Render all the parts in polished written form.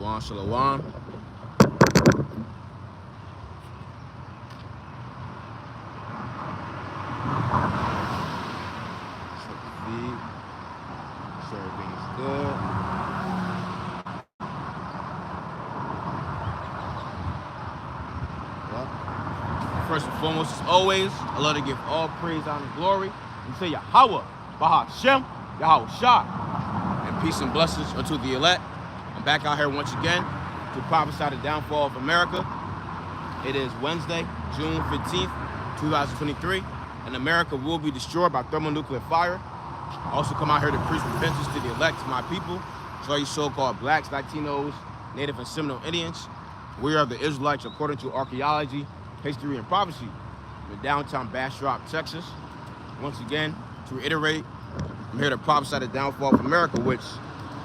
Shalom, shalom. Check the feed. Make sure everything's good. Yep. First and foremost, as always, I love to give all praise, honor, and glory unto Yahweh, Bahashem, Yahweh Shah, and peace and blessings unto the elect. I'm back out here once again to prophesy the downfall of America. It is Wednesday, June 15th, 2023, and America will be destroyed by thermonuclear fire. I also come out here to preach repentance to the elect, my people, to all you so-called blacks, Latinos, Native and Seminole Indians. We are the Israelites according to archaeology, history, and prophecy in downtown Bastrop, Texas. Once again, to reiterate, I'm here to prophesy the downfall of America, which,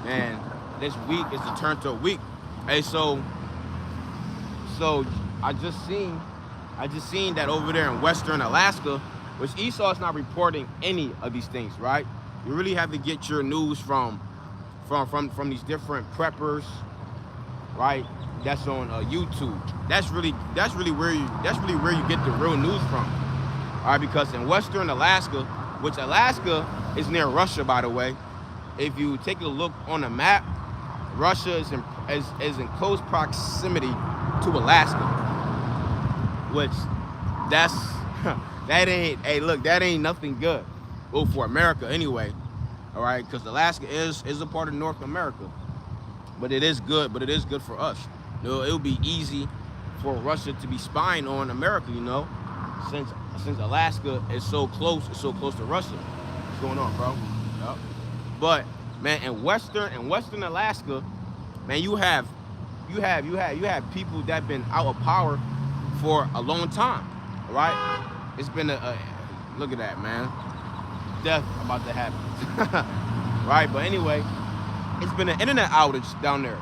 man, this week is the turn to a week. Hey, so I just seen that over there in Western Alaska, which Esau's not reporting any of these things, right? You really have to get your news from these different preppers, right? That's on YouTube. That's really where you get the real news from, all right? Because in Western Alaska, which Alaska is near Russia, by the way, if you take a look on the map, Russia is in close proximity to Alaska, which that ain't nothing good. Well, for America anyway, all right, because Alaska is a part of North America, but it is good for us. You know, it'll be easy for Russia to be spying on America, you know, since Alaska is so close to Russia. What's going on, bro? Yep. But man, in Western Alaska, man, you have people that been out of power for a long time, all right? It's been look at that, man, death about to happen, right? But anyway, it's been an internet outage down there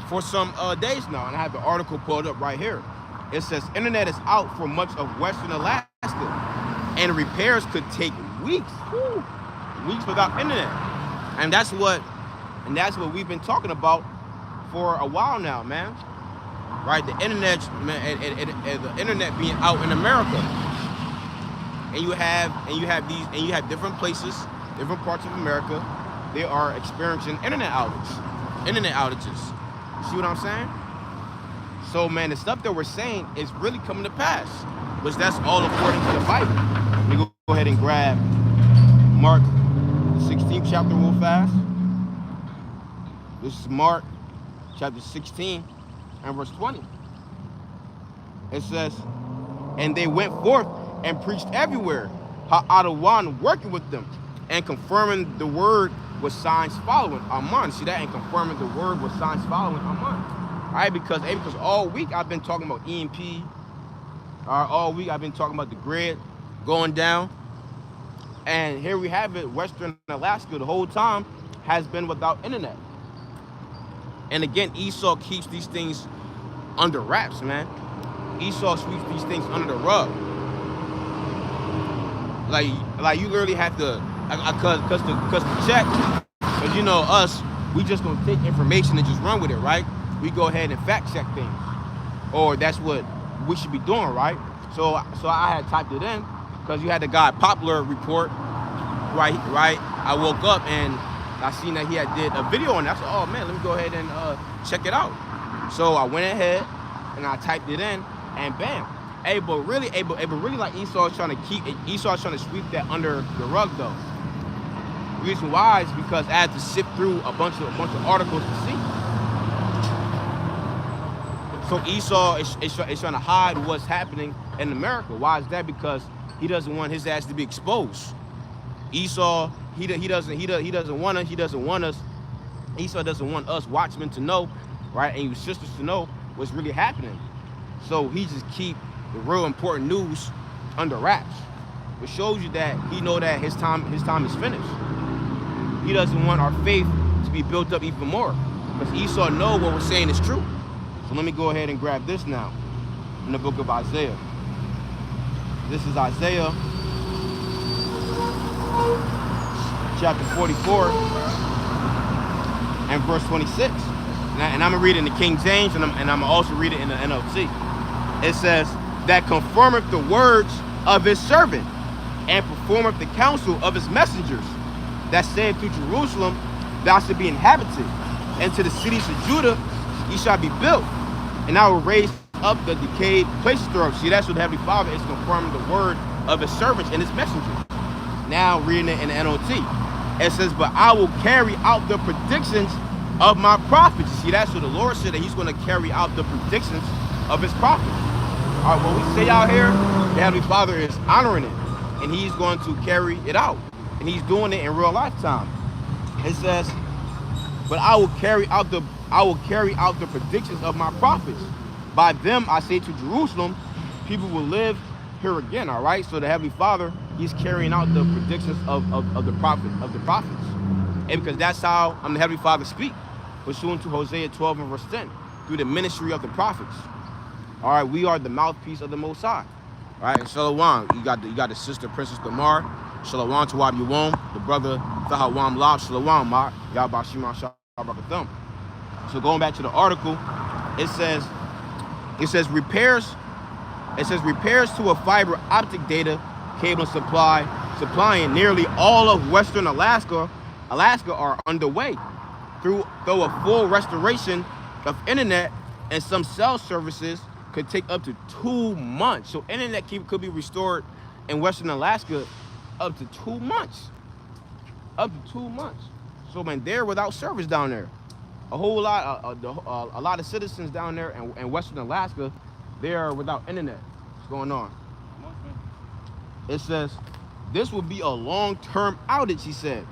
for some days now, and I have the article pulled up right here. It says internet is out for much of Western Alaska, and repairs could take weeks without internet. And that's what we've been talking about for a while now, man. Right? The internet, man, the internet being out in America, and you have different places, different parts of America, they are experiencing internet outages. See what I'm saying? So, man, the stuff that we're saying is really coming to pass, which that's all according to the Bible. Let me go ahead and grab Mark 16th chapter real fast. This is Mark chapter 16 and verse 20. It says, and they went forth and preached everywhere, Ha'adawan working with them and confirming the word with signs following. Amen. See that? And confirming the word with signs following. Amen. All right, because all week I've been talking about EMP. All week I've been talking about the grid going down. And here we have it, Western Alaska the whole time has been without internet. And again, Esau keeps these things under wraps, man. Esau sweeps these things under the rug. Like you literally have to, cause to check, because you know us, we just gonna take information and just run with it, right? We go ahead and fact check things, or that's what we should be doing, right? So I had typed it in, because you had the guy Popular report, right? I woke up and I seen that he had did a video on that. I said, oh man, let me go ahead and check it out. So I went ahead and I typed it in, and bam. But really like Esau's trying to sweep that under the rug though. The reason why is because I had to sift through a bunch of articles to see. So Esau is trying to hide what's happening in America. Why is that? Because he doesn't want his ass to be exposed. Esau, he doesn't want us. Esau doesn't want us watchmen to know, right, and you sisters to know what's really happening. So he just keep the real important news under wraps, which shows you that he know that his time is finished. He doesn't want our faith to be built up even more, because Esau know what we're saying is true. So let me go ahead and grab this now in the book of Isaiah. This is Isaiah chapter 44 and verse 26. and I'm gonna read it in the King James, and I'm gonna also read it in the NLT. It says, that confirmeth the words of his servant, and performeth the counsel of his messengers, that saith to Jerusalem, thou shalt be inhabited, and to the cities of Judah ye shall be built, and I will raise up the decayed places thereof. See, that's what the Heavenly Father is confirming the word of his servants and his messengers. Now reading it in the NLT, it says, but I will carry out the predictions of my prophets. See, that's what the Lord said, that he's going to carry out the predictions of his prophets. All right, what we say out here, the Heavenly Father is honoring it, and he's going to carry it out, and he's doing it in real lifetime. It says, but I will carry out the predictions of my prophets. By them I say to Jerusalem, people will live here again. All right, so the Heavenly Father, he's carrying out the predictions of the prophets, and because that's how the Heavenly Father speak, pursuant to Hosea 12 and verse 10, through the ministry of the prophets. All right, we are the mouthpiece of the Most High. All right, Shalom. You got the sister Princess Damar. Shalom to Wam, the brother Thahawam Lab. Shalom, Ma. Yabba Shima Shabakathum. So going back to the article, it says repairs to a fiber optic data cable supplying nearly all of Western Alaska are underway. Though a full restoration of internet and some cell services could take up to 2 months. So internet could be restored in Western Alaska up to 2 months. Up to 2 months. So man, they're without service down there. A lot of citizens down there in Western Alaska, they are without internet. What's going on? It says, this will be a long-term outage, he said.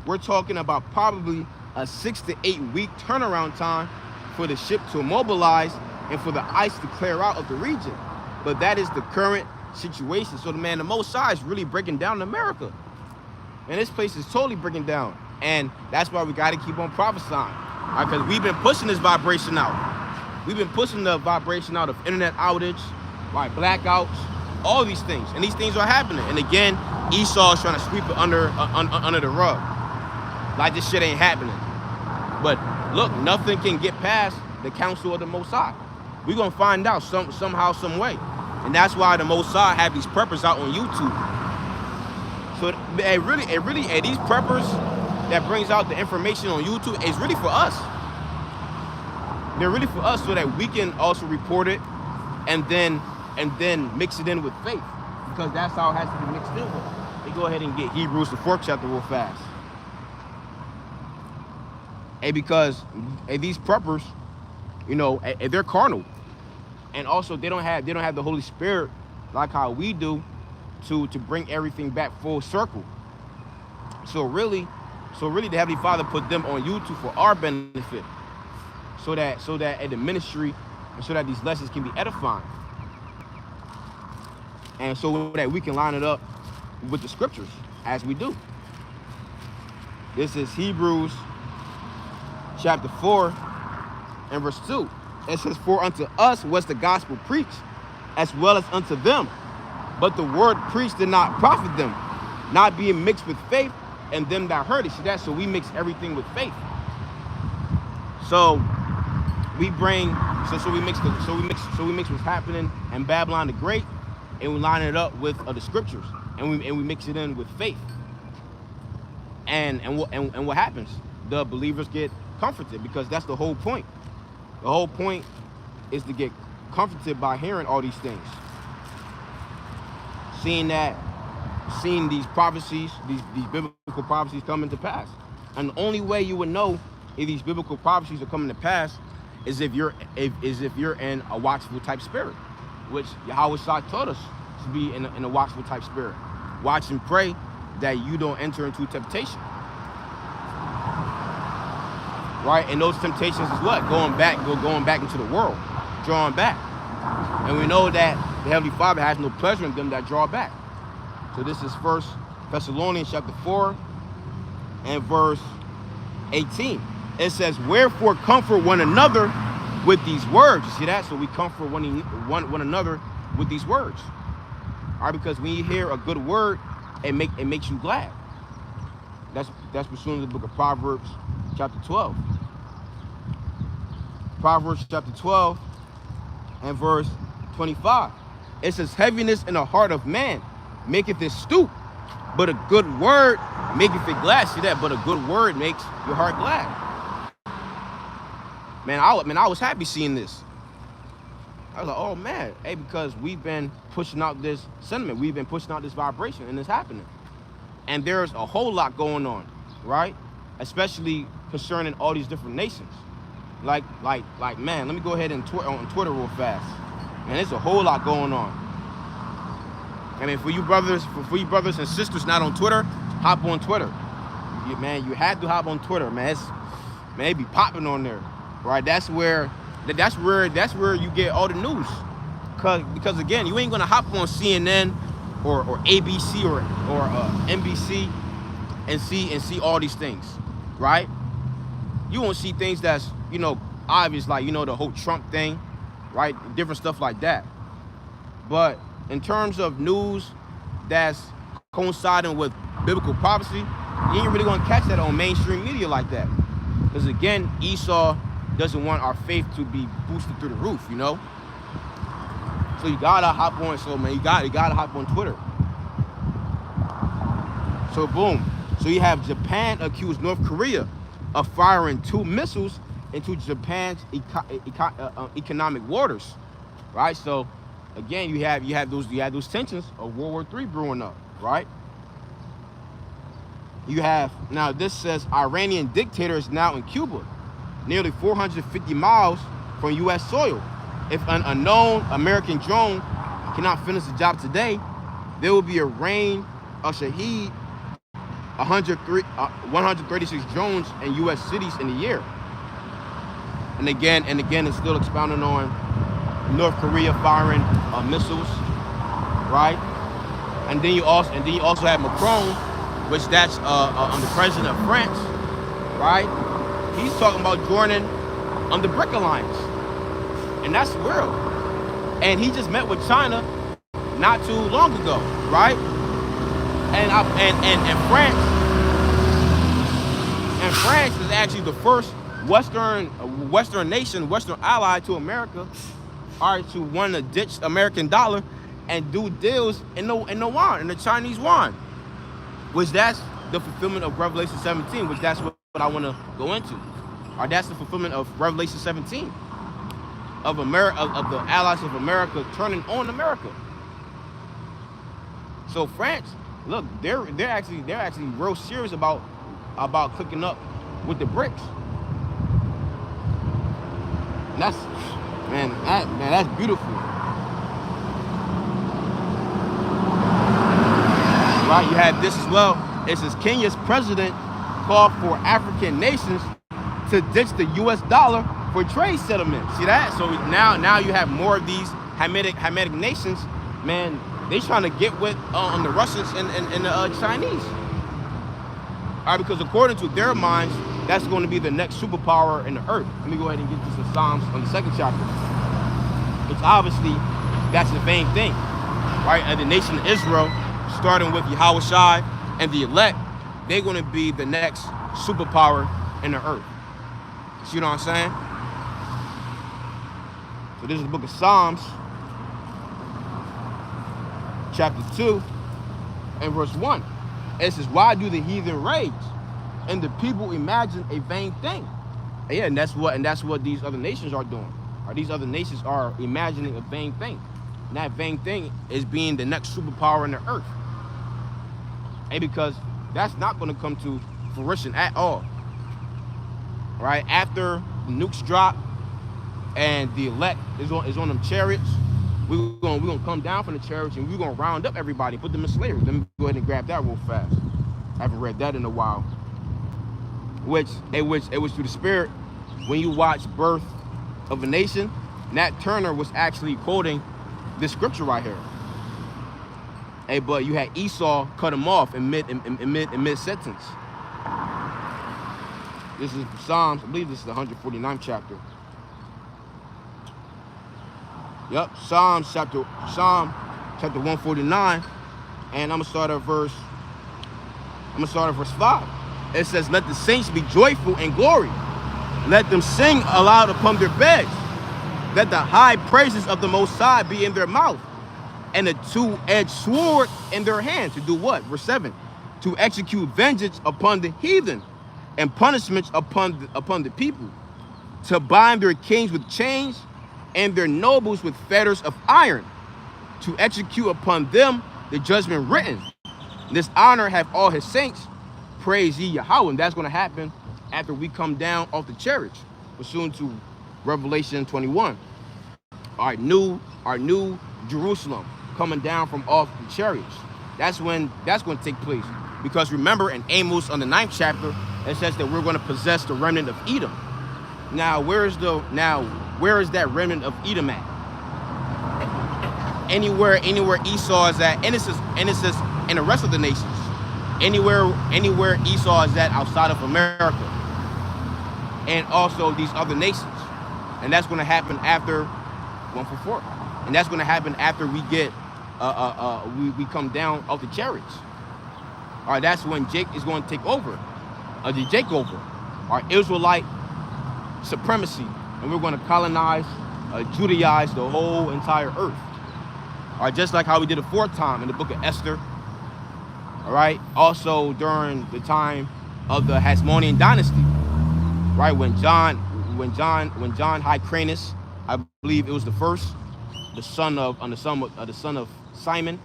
We're talking about probably a 6 to 8 week turnaround time for the ship to mobilize and for the ice to clear out of the region. But that is the current situation. So the Most High is really breaking down America. And this place is totally breaking down. And that's why we got to keep on prophesying. Because we've been pushing this vibration out. We've been pushing the vibration out of internet outage, right, blackouts, all these things. And these things are happening. And again, Esau is trying to sweep it under the rug. Like this shit ain't happening. But look, nothing can get past the counsel of the Most High. We're going to find out somehow, some way. And that's why the Most High have these preppers out on YouTube. So it really, these preppers that brings out the information on YouTube is really for us. They're really for us so that we can also report it and then mix it in with faith. Because that's how it has to be mixed in with. They go ahead and get Hebrews the 4th chapter real fast. And because these preppers, they're carnal. And also they don't have the Holy Spirit like how we do to bring everything back full circle. So really the Heavenly Father put them on YouTube for our benefit. So that at the ministry, and so that these lessons can be edifying. And so that we can line it up with the scriptures as we do. This is Hebrews chapter 4 and verse 2. It says, for unto us was the gospel preached, as well as unto them. But the word preached did not profit them, not being mixed with faith and them that heard it. See that? So we mix everything with faith. So we bring, so we mix what's happening in Babylon the Great, and we line it up with the scriptures, and we mix it in with faith. And what happens? The believers get comforted, because that's the whole point. The whole point is to get comforted by hearing all these things. Seeing these prophecies, these biblical prophecies coming to pass. And the only way you would know if these biblical prophecies are coming to pass is if you're in a watchful type spirit, which Yahweh Shah taught us to be in a watchful type spirit. Watch and pray that you don't enter into temptation. Right? And those temptations is what? Going back into the world, drawing back. And we know that the Heavenly Father has no pleasure in them that draw back. So this is 1 Thessalonians chapter 4 and verse 18. It says, wherefore comfort one another with these words. You see that? So we comfort one another with these words. All right, because when you hear a good word, it makes you glad. That's pursuant to the book of Proverbs chapter 12. Proverbs chapter 12 and verse 25. It says, heaviness in the heart of man maketh it stoop, but a good word maketh it glad. See that? But a good word makes your heart glad. Man, I was happy seeing this. I was like, oh man, hey, because we've been pushing out this sentiment, we've been pushing out this vibration, and it's happening. And there's a whole lot going on, right? Especially concerning all these different nations. Like, man, let me go ahead and on Twitter real fast. Man, there's a whole lot going on. I mean, for you brothers and sisters not on Twitter, hop on Twitter. Man, you had to hop on Twitter, man. It be popping on there, right? That's where you get all the news. Because again, you ain't gonna hop on CNN or ABC or NBC and see all these things, right? You won't see things that's, you know, obvious, like, you know, the whole Trump thing, right? Different stuff like that. But in terms of news that's coinciding with biblical prophecy, you ain't really gonna catch that on mainstream media like that. Because again, Esau doesn't want our faith to be boosted through the roof, you know? So you gotta hop on, you gotta hop on Twitter. So boom. So you have Japan accused North Korea of firing 2 missiles into Japan's economic waters, right? So again, you have those tensions of World War III brewing up, right? You have, now this says Iranian dictator is now in Cuba, nearly 450 miles from U.S. soil. If an unknown American drone cannot finish the job today, there will be a rain of Shaheed 136 drones in U.S. cities in a year. And again, it's still expounding on North Korea firing missiles, right? And then you also have Macron, which that's the president of France, right? He's talking about joining the BRIC alliance, and that's real. And he just met with China not too long ago, right? And France is actually the first Western nation, Western ally to America, all right, to want to ditch the American dollar and do deals in the yuan, in the Chinese yuan, which that's the fulfillment of Revelation 17, which that's what I want to go into. Or that's the fulfillment of Revelation 17 of America, of the allies of America turning on America. So France, look, they're actually real serious about clicking up with the BRICS. And that's beautiful. Right, you have this as well. It says Kenya's president called for African nations to ditch the U.S. dollar for trade settlement. See that? So now you have more of these Hamitic nations, man. They trying to get with on the Russians and the Chinese. All right, because according to their minds, that's going to be the next superpower in the earth. Let me go ahead and get to some Psalms on the 2nd chapter. Which obviously, that's the main thing, right? And the nation of Israel, starting with Yahushua and the elect, they're going to be the next superpower in the earth. See what I'm saying? So this is the book of Psalms, chapter 2 and verse 1. It says, why do the heathen rage and the people imagine a vain thing? And yeah, and that's what these other nations are doing. Or these other nations are imagining a vain thing. And that vain thing is being the next superpower in the earth. And because that's not going to come to fruition at all. Right? After the nukes drop and the elect is on them chariots, we're gonna come down from the chariots and we're gonna round up everybody, put them in slavery. Let me go ahead and grab that real fast. I haven't read that in a while. Which it was through the Spirit. When you watch Birth of a Nation, Nat Turner was actually quoting this scripture right here. Hey, but you had Esau cut him off in mid sentence. This is Psalms. I believe this is the 149th chapter. Yep, Psalm chapter 149, and I'm gonna start at verse 5. It says, "Let the saints be joyful in glory. Let them sing aloud upon their beds. Let the high praises of the Most High be in their mouth, and a two-edged sword in their hand. To do what? Verse 7. To execute vengeance upon the heathen and punishments upon the people. To bind their kings with chains and their nobles with fetters of iron. To execute upon them the judgment written. This honor have all his saints. Praise ye Yahweh. And that's going to happen after we come down off the chariots, pursuant to Revelation 21. Our new Jerusalem coming down from off the chariots. That's when that's going to take place. Because remember, in Amos on the 9th chapter, it says that we're going to possess the remnant of Edom. Now, where is that remnant of Edom at? Anywhere Esau is at, and it's in the rest of the nations. Anywhere Esau is at outside of America, and also these other nations. And that's going to happen after 144. And that's going to happen after we get we come down off the chariots. All right, that's when Jake is going to take over, the Jakeover, our Israelite supremacy, and we're going to colonize, Judaize the whole entire earth. All right, just like how we did a fourth time in the book of Esther. All right, also during the time of the Hasmonean dynasty, right, when John Hyrcanus, I believe it was the first, the son of Simon,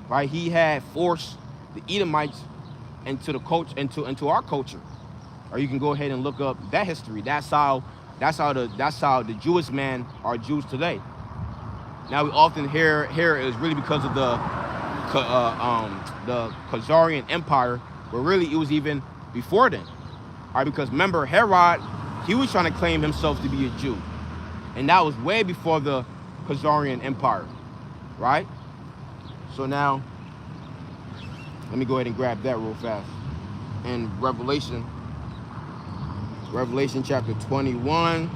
right, he had forced the Edomites into our culture. Or you can go ahead and look up that history. That's how the Jewish men are Jews today. Now we often hear is really because of the Khazarian Empire, but really it was even before then. All right, because remember Herod, he was trying to claim himself to be a Jew, and that was way before the Khazarian Empire, right? So now, let me go ahead and grab that real fast. In Revelation chapter 21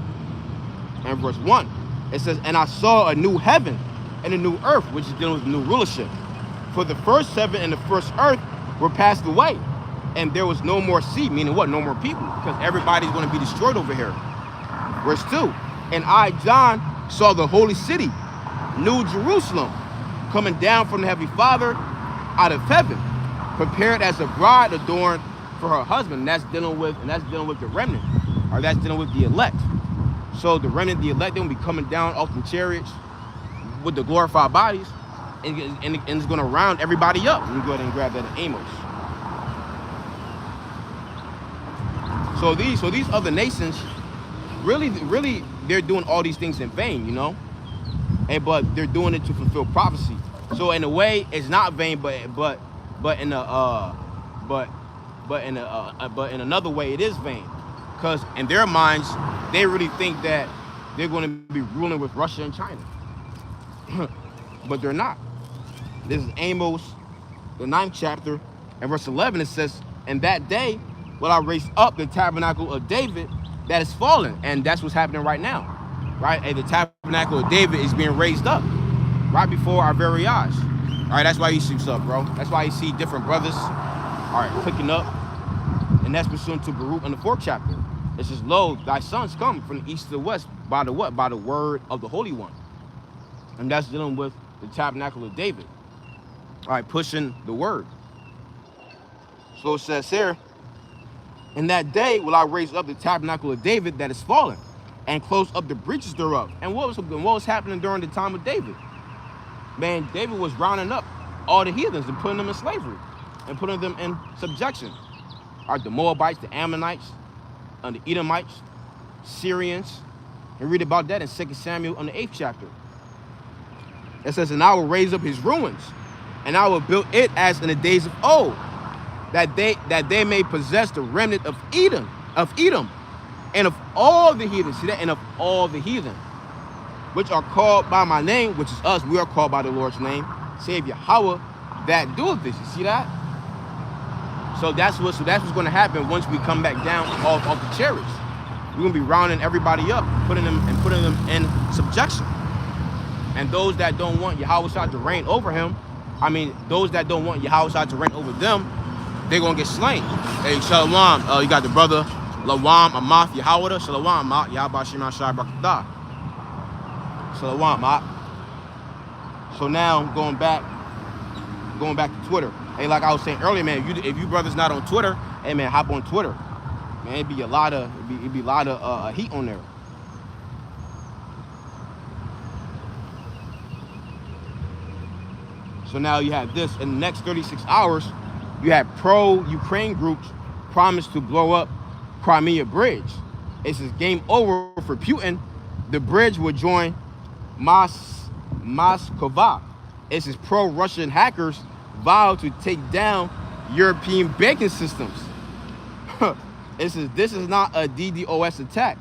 and verse 1, it says, "And I saw a new heaven and a new earth," which is dealing with new rulership. "For the first heaven and the first earth were passed away, and there was no more sea," meaning what? No more people, because everybody's going to be destroyed over here. Verse 2, "And I, John, saw the holy city, New Jerusalem, coming down from the heavenly Father out of heaven, prepared as a bride adorned for her husband." And that's dealing with the remnant, or that's dealing with the elect. So the remnant, the elect, they're going to be coming down off the chariots with the glorified bodies, and it's going to round everybody up. Let me go ahead and grab that in Amos. So these other nations, really, they're doing all these things in vain, you know, but they're doing it to fulfill prophecy. So in a way, it's not vain, but in another way, it is vain, because in their minds, they really think that they're going to be ruling with Russia and China, but they're not. This is Amos, the 9th chapter, and verse 11. It says, "And that day will I raise up the tabernacle of David that is fallen." And that's what's happening right now, right? And the tabernacle of David is being raised up right before our very eyes. All right, that's why you see what's up, bro. That's why you see different brothers, all right, clicking up. And that's pursuant to Baruch in the 4th chapter. It says, "Lo, thy sons come from the east to the west by the what? By the word of the Holy One." And that's dealing with the tabernacle of David. All right, pushing the word. So it says here, "In that day will I raise up the tabernacle of David that is fallen, and close up the breaches thereof." And what was happening during the time of David? Man, David was rounding up all the heathens and putting them in slavery and putting them in subjection. All right, the Moabites, the Ammonites, the Edomites, Syrians. And read about that in 2 Samuel on the 8th chapter. It says, "And I will raise up his ruins, and I will build it as in the days of old, that they may possess the remnant of Edom, and of all the heathen." See that? "And of all the heathen, which are called by my name," which is us, we are called by the Lord's name, "save Yahweh that doeth this." You see that? So that's what's going to happen once we come back down off the chariots. We're going to be rounding everybody up, putting them in subjection. And those that don't want Yahweh to reign over him, those that don't want Yahweh to reign over them, they're going to get slain. Hey, Shalom, you got the brother Lawam Amath Yahawada, Shalawam Mat, Yabashima Shai Brakata. Shalawam Mat. So now going back to Twitter. Hey, like I was saying earlier, man, if you brothers not on Twitter, hey man, hop on Twitter. Man, it'd be a lot of heat on there. So now you have this. In the next 36 hours, you have pro-Ukraine groups promised to blow up Crimea Bridge. It says game over for Putin. The bridge will join Moskva. It says pro-Russian hackers vow to take down European banking systems. It says this is not a DDoS attack.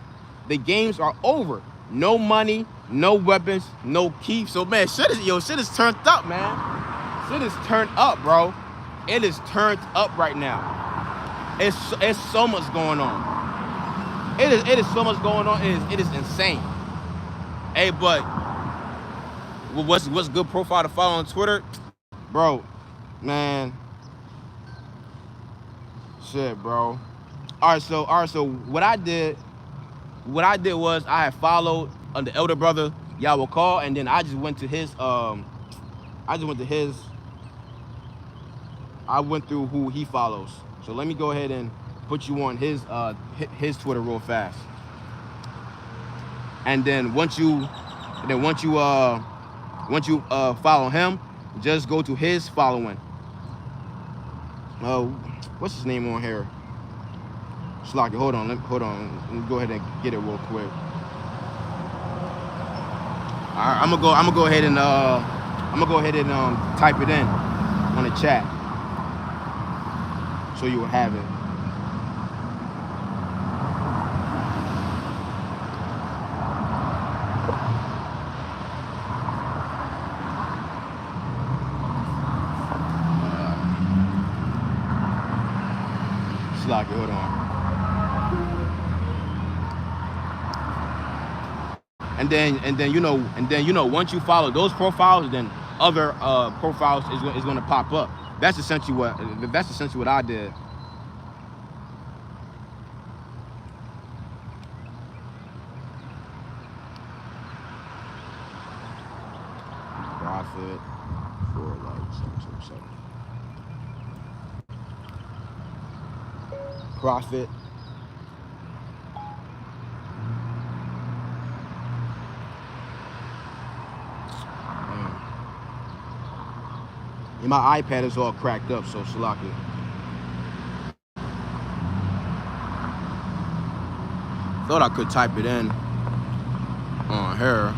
The games are over. No money, no weapons, no keys. So man, shit is turned up, man. Shit is turned up, bro. It is turned up right now. It's so much going on. It is so much going on. It is insane. Hey, but what's good profile to follow on Twitter, bro? Man, shit, bro. All right. So what I did was I had followed the elder brother Yahweh Call, and then I went through who he follows. So let me go ahead and put you on his Twitter real fast. And then once you follow him, just go to his following. What's his name on here? Slocky, hold on. Let me go ahead and get it real quick. All right, I'm gonna go ahead and type it in on the chat so you will have it. Slocky, hold on. And then once you follow those profiles, then other profiles is going to pop up. That's essentially what I did. Profit for like 777. Profit. And my iPad is all cracked up, so Shalaki. Thought I could type it in on her.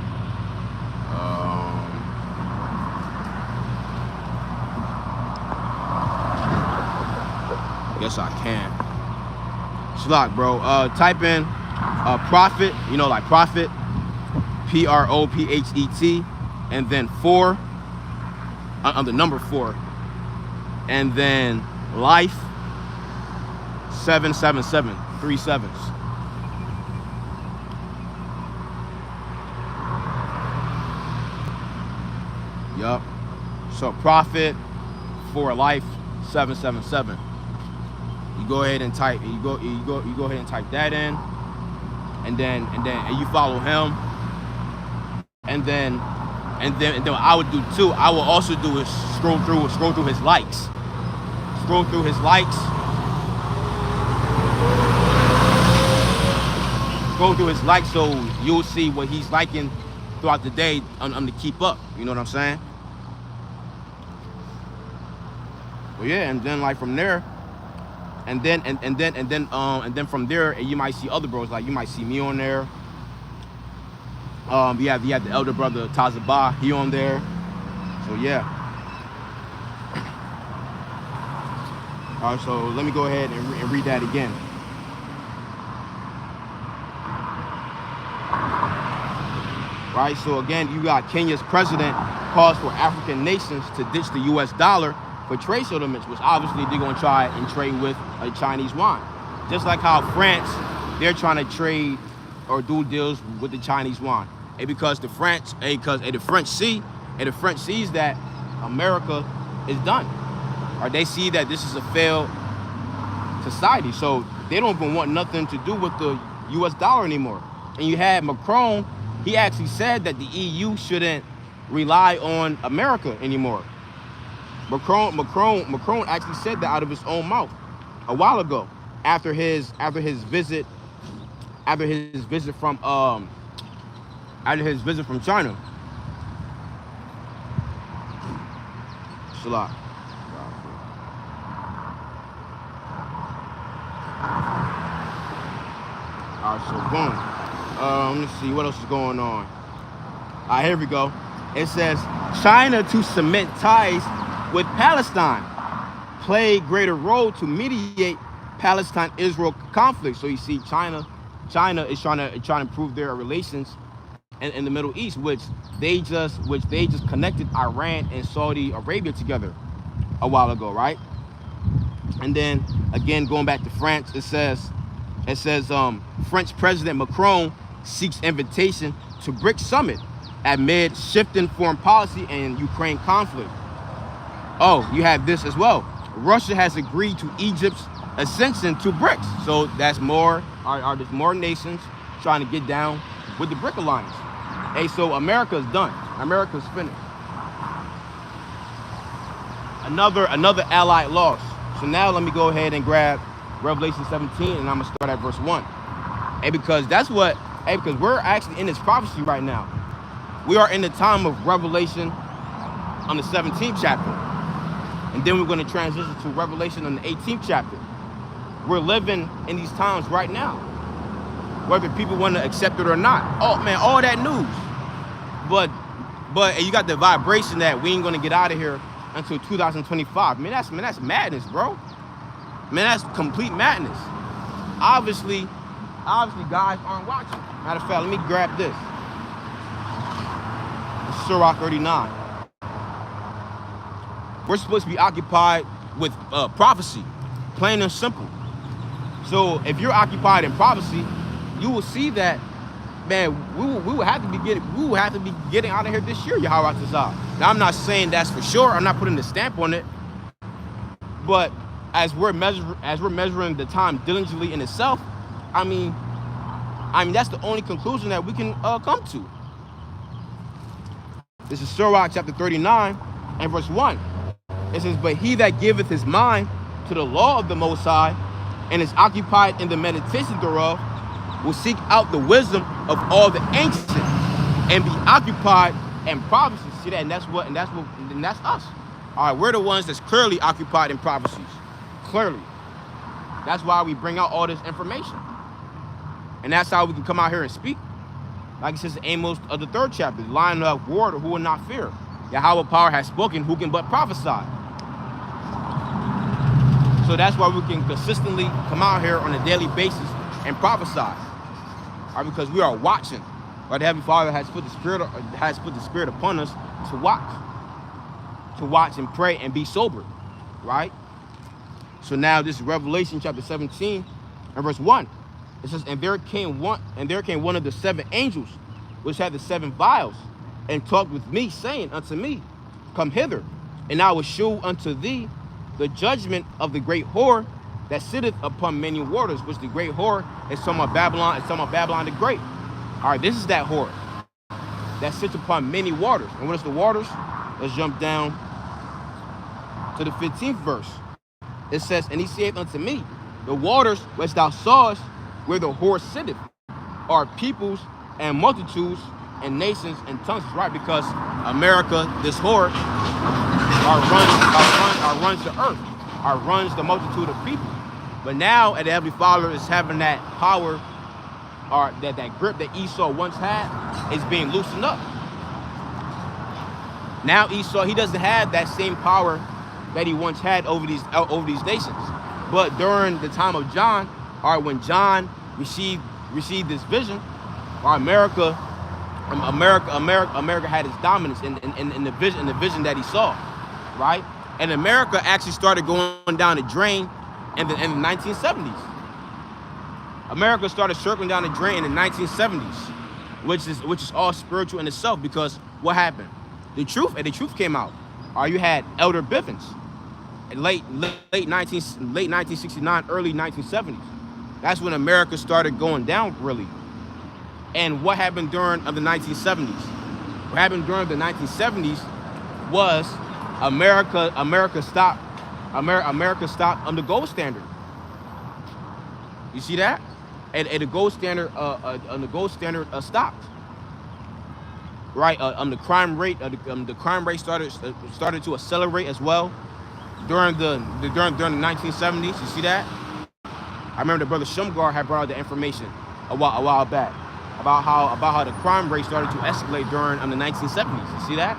Guess I can. Shalak, bro. Type in profit, like profit, PROPHET, and then 4. On the number 4, and then life 777, 3 7s. Yup. So profit for life 777. You go ahead and type. You go ahead and type that in, and then you follow him, and then what I would do too, I will also do is scroll through his likes. Scroll through his likes. Scroll through his likes so you'll see what he's liking throughout the day to keep up. You know what I'm saying? Well, yeah, and then like from there, and then from there, you might see other bros. Like you might see me on there. You have the elder brother Tazabah, he on there. So yeah. All right, so let me go ahead and read that again. Right, so again, you got Kenya's president calls for African nations to ditch the US dollar for trade settlements, which obviously they're gonna try and trade with a Chinese yuan. Just like how France, they're trying to trade or do deals with the Chinese yuan. And because the French sees that America is done, or they see that this is a failed society. So they don't even want nothing to do with the U.S. dollar anymore. And you had Macron, he actually said that the EU shouldn't rely on America anymore. Macron actually said that out of his own mouth a while ago, after his visit from China. Shalak. All right, so boom. Let's see what else is going on. All right, here we go. It says China to cement ties with Palestine, play greater role to mediate Palestine-Israel conflict. So you see, China is trying to improve their relations in the Middle East, which they just connected Iran and Saudi Arabia together a while ago, right? And then again, going back to France, it says French President Macron seeks invitation to BRICS summit amid shifting foreign policy and Ukraine conflict. Oh, you have this as well. Russia has agreed to Egypt's ascension to BRICS. So that's more, there's more nations trying to get down with the BRIC alliance. Hey, so America's done. America's finished. Another allied loss. So now let me go ahead and grab Revelation 17, and I'm gonna start at verse 1. Hey, because we're actually in this prophecy right now. We are in the time of Revelation on the 17th chapter. And then we're going to transition to Revelation on the 18th chapter. We're living in these times right now, whether people want to accept it or not. Oh man, all that news. But you got the vibration that we ain't going to get out of here until 2025. Man, that's madness, bro. Man, that's complete madness. Obviously guys aren't watching. Matter of fact, let me grab this. Surah 39. We're supposed to be occupied with prophecy, plain and simple. So if you're occupied in prophecy, you will see that, man, we will have to be getting out of here this year, Yahweh Tazah. Now I'm not saying that's for sure. I'm not putting a stamp on it. But as we're measuring the time diligently in itself, I mean that's the only conclusion that we can come to. This is Surah chapter 39 and verse 1. It says, but he that giveth his mind to the law of the Most High and is occupied in the meditation thereof will seek out the wisdom of all the ancients and be occupied in prophecies. See that? And that's us. All right, we're the ones that's clearly occupied in prophecies. Clearly. That's why we bring out all this information. And that's how we can come out here and speak. Like it says in Amos of the 3rd chapter, the lion of war who will not fear. Yahweh power has spoken, who can but prophesy. So that's why we can consistently come out here on a daily basis and prophesy. All right, because we are watching. Right, the Heavenly Father has put the Spirit upon us to watch and pray and be sober. Right? So now this is Revelation chapter 17 and verse 1. It says, and there came one of the 7 angels, which had the 7 vials, and talked with me, saying unto me, come hither, and I will shew unto thee the judgment of the great whore that sitteth upon many waters, which the great whore is talking about Babylon, the Great. All right, this is that whore that sits upon many waters. And what is the waters? Let's jump down to the 15th verse. It says, and he saith unto me, the waters which thou sawest where the whore sitteth are peoples and multitudes and nations and tongues. Right, because America, this whore, runs the earth, runs the multitude of people. But now, the Heavenly Father is having that power, or that grip that Esau once had, is being loosened up. Now Esau, he doesn't have that same power that he once had over these nations. But during the time of John, or when John received this vision, or America had its dominance in the vision that he saw, right? And America actually started going down the drain in the 1970s. America started circling down the drain in the 1970s, which is all spiritual in itself, because what happened? The truth came out. Or you had Elder Bivens, late 1969, early 1970s. That's when America started going down, really. And what happened during the 1970s? What happened during the 1970s was America stopped on the gold standard. You see that? And the gold standard stopped. Right? The crime rate started to accelerate as well during the 1970s. You see that? I remember the brother Shumgar had brought out the information a while back about how the crime rate started to escalate during the 1970s. You see that?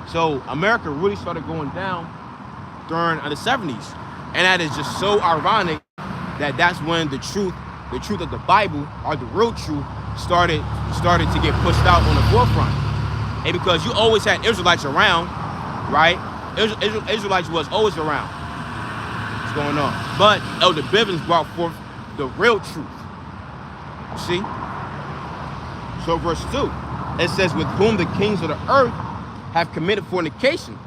So America really started going down during the 70s, and that is just so ironic that that's when the truth of the Bible, or the real truth, started to get pushed out on the forefront. And because you always had Israelites around, right? Israelites was always around. What's going on? But Elder Bivens brought forth the real truth. You see? So verse 2, it says, with whom the kings of the earth have committed fornication,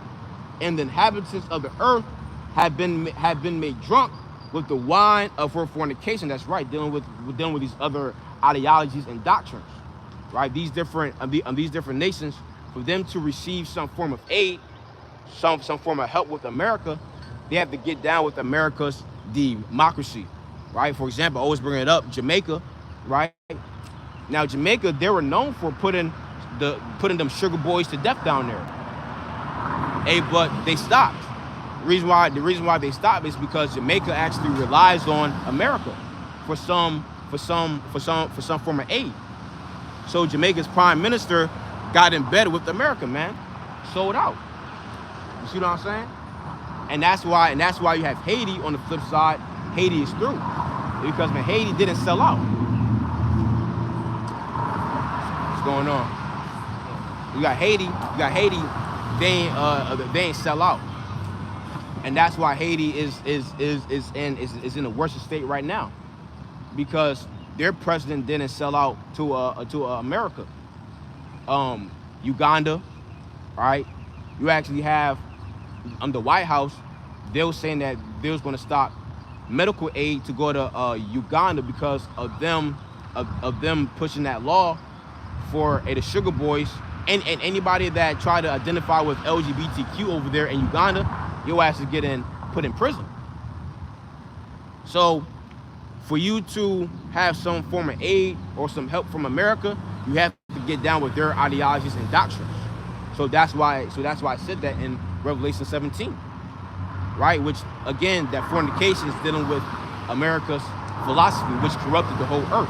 and the inhabitants of the earth have been made drunk with the wine of her fornication. That's right, dealing with these other ideologies and doctrines, right? These different nations, for them to receive some form of aid, some form of help with America, they have to get down with America's democracy, right? For example, I always bring it up, Jamaica, right? Now Jamaica, they were known for putting them sugar boys to death down there. Hey, but they stopped. The reason why they stopped is because Jamaica actually relies on America for some form of aid. So Jamaica's prime minister got in bed with America, man. Sold out. You see what I'm saying? And that's why you have Haiti on the flip side. Haiti is through. Because when Haiti didn't sell out. What's going on? You got Haiti, they ain't sell out. And that's why Haiti is in a worse state right now, because their president didn't sell out to America. Uganda, right? You actually have the White House. They were saying that they was going to stop medical aid to go to Uganda because of them pushing that law for the sugar boys and anybody that try to identify with LGBTQ over there in Uganda. Your ass is getting put in prison. So for you to have some form of aid or some help from America, you have to get down with their ideologies and doctrines. So that's why I said that in Revelation 17, right? Which again, that fornication is dealing with America's philosophy, which corrupted the whole earth.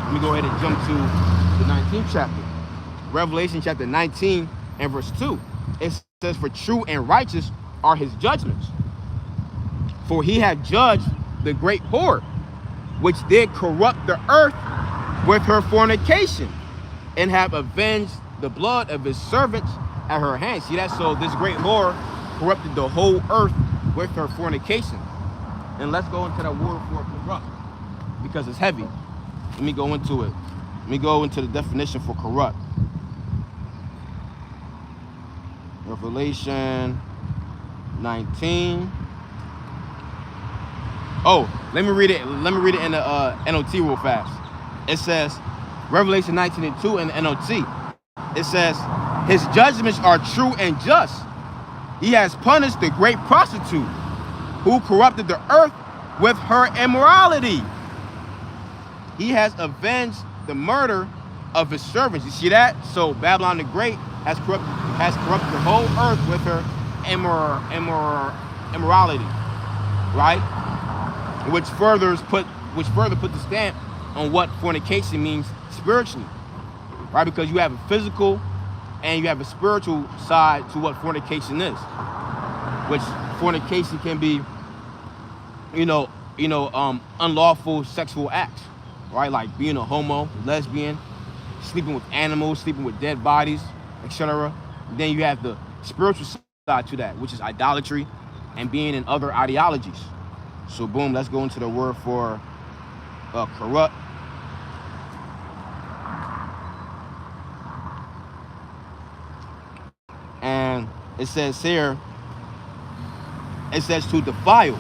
Let me go ahead and jump to the 19th chapter. Revelation chapter 19 and verse 2. It says, for true and righteous are his judgments. For he had judged the great whore, which did corrupt the earth with her fornication, and have avenged the blood of his servants at her hand. See that? So this great whore corrupted the whole earth with her fornication. And let's go into that word for corrupt, because it's heavy. Let me go into it. Let me go into the definition for corrupt. Revelation 19. Oh, let me read it in the NOT real fast. It says, Revelation 19 and 2 in the NOT. It says, his judgments are true and just. He has punished the great prostitute who corrupted the earth with her immorality. He has avenged the murder of his servants. You see that? So Babylon the Great has corrupted the whole earth with her immorality, right? Which further put the stamp on what fornication means spiritually, right? Because you have a physical and you have a spiritual side to what fornication is. Which fornication can be, unlawful sexual acts, right? Like being a homo, lesbian, sleeping with animals, sleeping with dead bodies, etc. Then you have the spiritual side to that, which is idolatry and being in other ideologies. So boom, let's go into the word for corrupt. And it says here, it says to defile.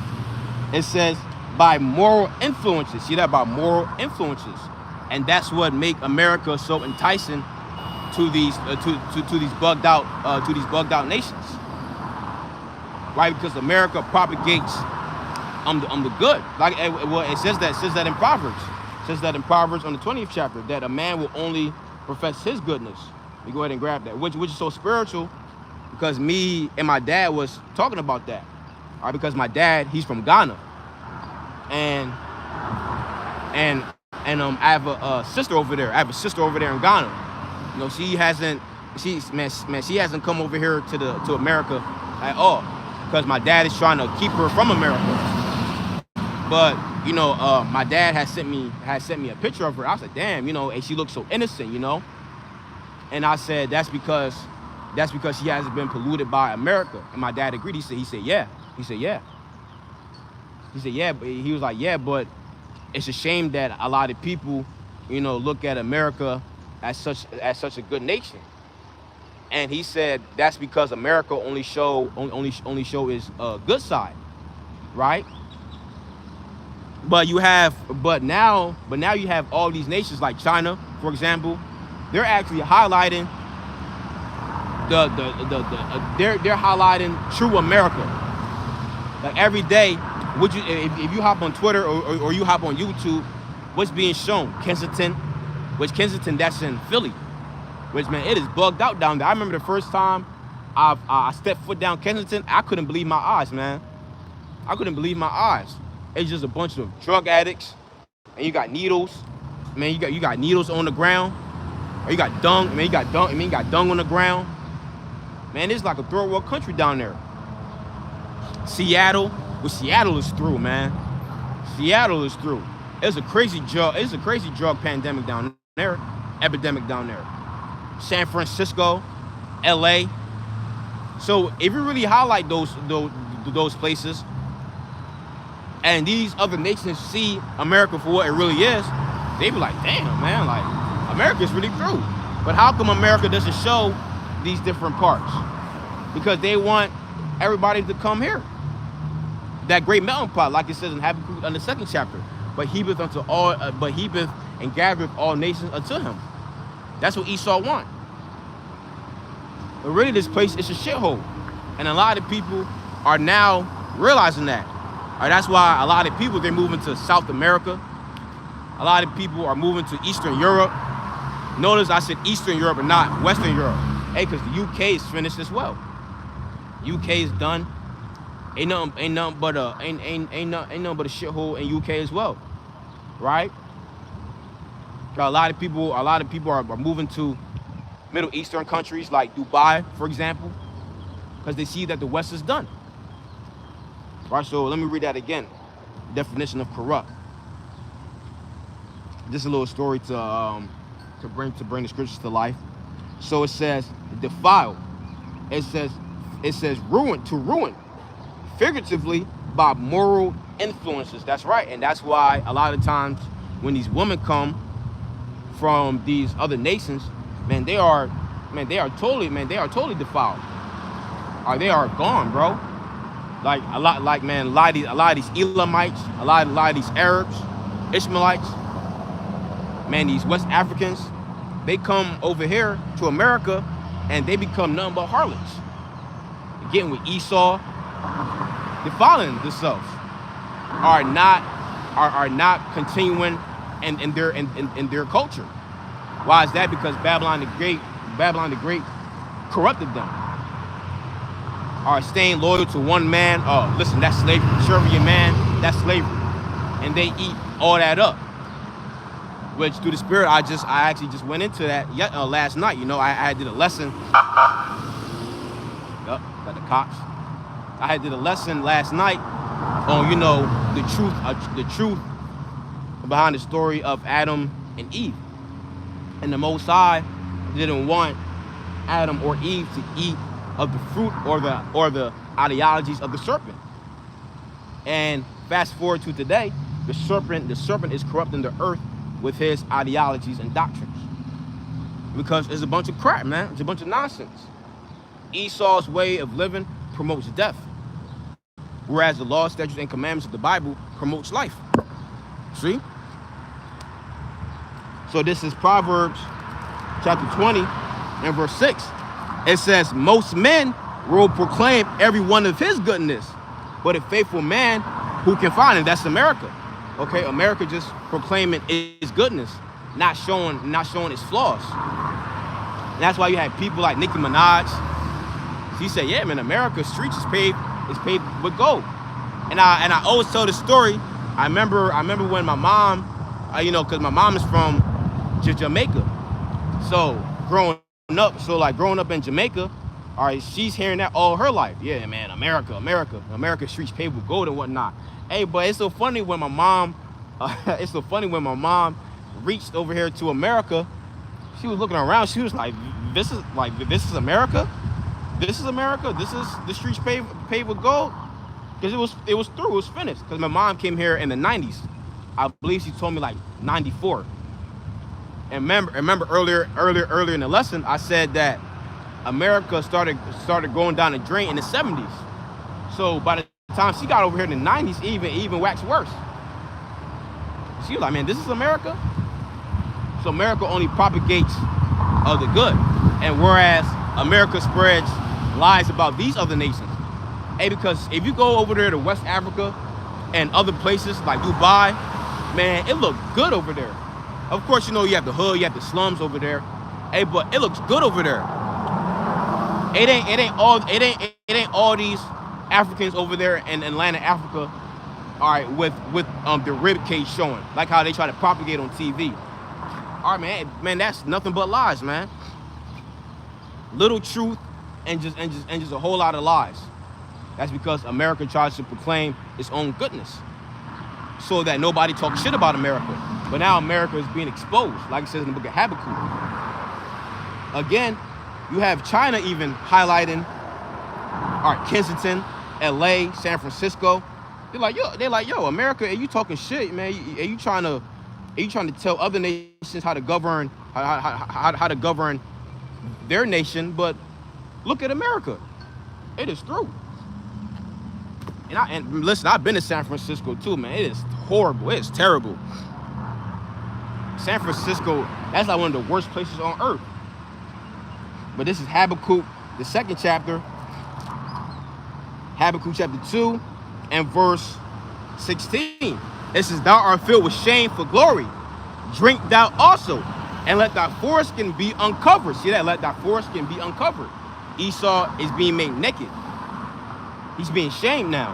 It says by moral influences. See that? By moral influences. And that's what make America so enticing to these to these bugged out nations. Right? Because America propagates the good. Like well, it says that in Proverbs. It says that in Proverbs on the 20th chapter, that a man will only profess his goodness. We go ahead and grab that, which is so spiritual, because me and my dad was talking about that. All right, because my dad, he's from Ghana, and I have a sister over there. I have a sister over there in Ghana. You know, she hasn't come over here to America at all, because my dad is trying to keep her from America. But you know, my dad had sent me a picture of her. I was like, damn, you know, and she looks so innocent, you know. And I said, that's because she hasn't been polluted by America. And my dad agreed. He said, yeah. He said, yeah. But he was like, yeah, but it's a shame that a lot of people, you know, look at America as such a good nation. And he said that's because America only show its good side, right? But now you have all these nations like China, for example. They're actually highlighting they're highlighting true America. Like every day, if you hop on Twitter or you hop on YouTube, what's being shown? Kensington, that's in Philly. Which, man, it is bugged out down there. I remember the first time I stepped foot down Kensington, I couldn't believe my eyes, man. I couldn't believe my eyes. It's just a bunch of drug addicts, and you got needles. Man, you got needles on the ground. Or you got dung. Man, you got dung on the ground. Man, it's like a third world country down there. Seattle is through, man. Seattle is through. It's a crazy drug pandemic down there, epidemic down there. San Francisco, LA. So if you really highlight those places, and these other nations see America for what it really is, they be like, damn, man, like America's really through. But how come America doesn't show these different parts? Because they want everybody to come here. That great melting pot, like it says in Habakkuk on the 2nd chapter, but he heapeth and gathereth all nations unto him. That's what Esau want. But really, this place is a shithole, and a lot of people are now realizing that. That's why a lot of people, they're moving to South America. A lot of people are moving to Eastern Europe. Notice I said Eastern Europe and not Western Europe. Hey, because the UK is finished as well. UK is done. Ain't nothing but a shithole in UK as well, right? A lot of people are moving to Middle Eastern countries like Dubai, for example, because they see that the West is done. Right, so let me read that again. Definition of corrupt. Just a little story to bring the scriptures to life. So it says defile. It says ruin, to ruin, figuratively by moral influences. That's right, and that's why a lot of times when these women come from these other nations, they are totally defiled. Or they are gone, bro. Like a lot of these Elamites, a lot of these Arabs, Ishmaelites, man, these West Africans, they come over here to America and they become nothing but harlots. Getting with Esau, defiling themselves, are not continuing in their culture. Why is that? Because Babylon the Great corrupted them. Are staying loyal to one man. Oh, listen, that's slavery. Serving your man, that's slavery. And they eat all that up. Which through the Spirit, I actually just went into that last night. You know, I did a lesson. Got the cops. I did a lesson last night on, you know, the truth behind the story of Adam and Eve. And the Most High didn't want Adam or Eve to eat of the fruit or the ideologies of the serpent. And fast forward to today, the serpent is corrupting the earth with his ideologies and doctrines. Because it's a bunch of crap, man. It's a bunch of nonsense. Esau's way of living promotes death. whereas the law, statutes, and commandments of the Bible promotes life. See? So this is Proverbs chapter 20 and verse 6. It says, most men will proclaim every one of his goodness, but a faithful man who can find him. That's America. Okay, America just proclaiming its goodness, not showing its flaws. And that's why you had people like Nicki Minaj. She said, yeah, man, America's streets is paved with gold. And I always tell the story. I remember when my mom, because my mom is from Jamaica. So growing up in Jamaica, all right, she's hearing that all her life. Yeah, man, America streets paved with gold and whatnot. Hey, but it's so funny when my mom, reached over here to America. She was looking around. She was like, this is America. This is America. This is the streets paved with gold. Because it was through. It was finished. Because my mom came here in the 90s. I believe she told me like 94. And remember earlier in the lesson, I said that America started going down the drain in the 70s. So by the time she got over here in the 90s, even waxed worse. She was like, man, this is America. So America only propagates the good, and whereas America spreads lies about these other nations. Hey, because if you go over there to West Africa and other places like Dubai, man, it looks good over there. Of course, you have the hood, you have the slums over there. Hey, but it looks good over there. It ain't all these Africans over there in Atlantic Africa, all right, with the rib cage showing, like how they try to propagate on TV. All right, man, that's nothing but lies, man. Little truth and just a whole lot of lies. That's because America tries to proclaim its own goodness, so that nobody talks shit about America. But now America is being exposed, like it says in the book of Habakkuk. Again, you have China even highlighting, all right, Kensington, LA, San Francisco. They're like, yo, America, are you talking shit, man? Are you trying to tell other nations how to govern their nation? But look at America. It is through. And listen, I've been to San Francisco too, man. It is horrible. It is terrible. San Francisco, that's like one of the worst places on earth. But this is Habakkuk, the second chapter. Habakkuk chapter 2 and verse 16. It says, thou art filled with shame for glory. Drink thou also, and let thy foreskin be uncovered. See that? Let thy foreskin be uncovered. Esau is being made naked. He's being shamed now.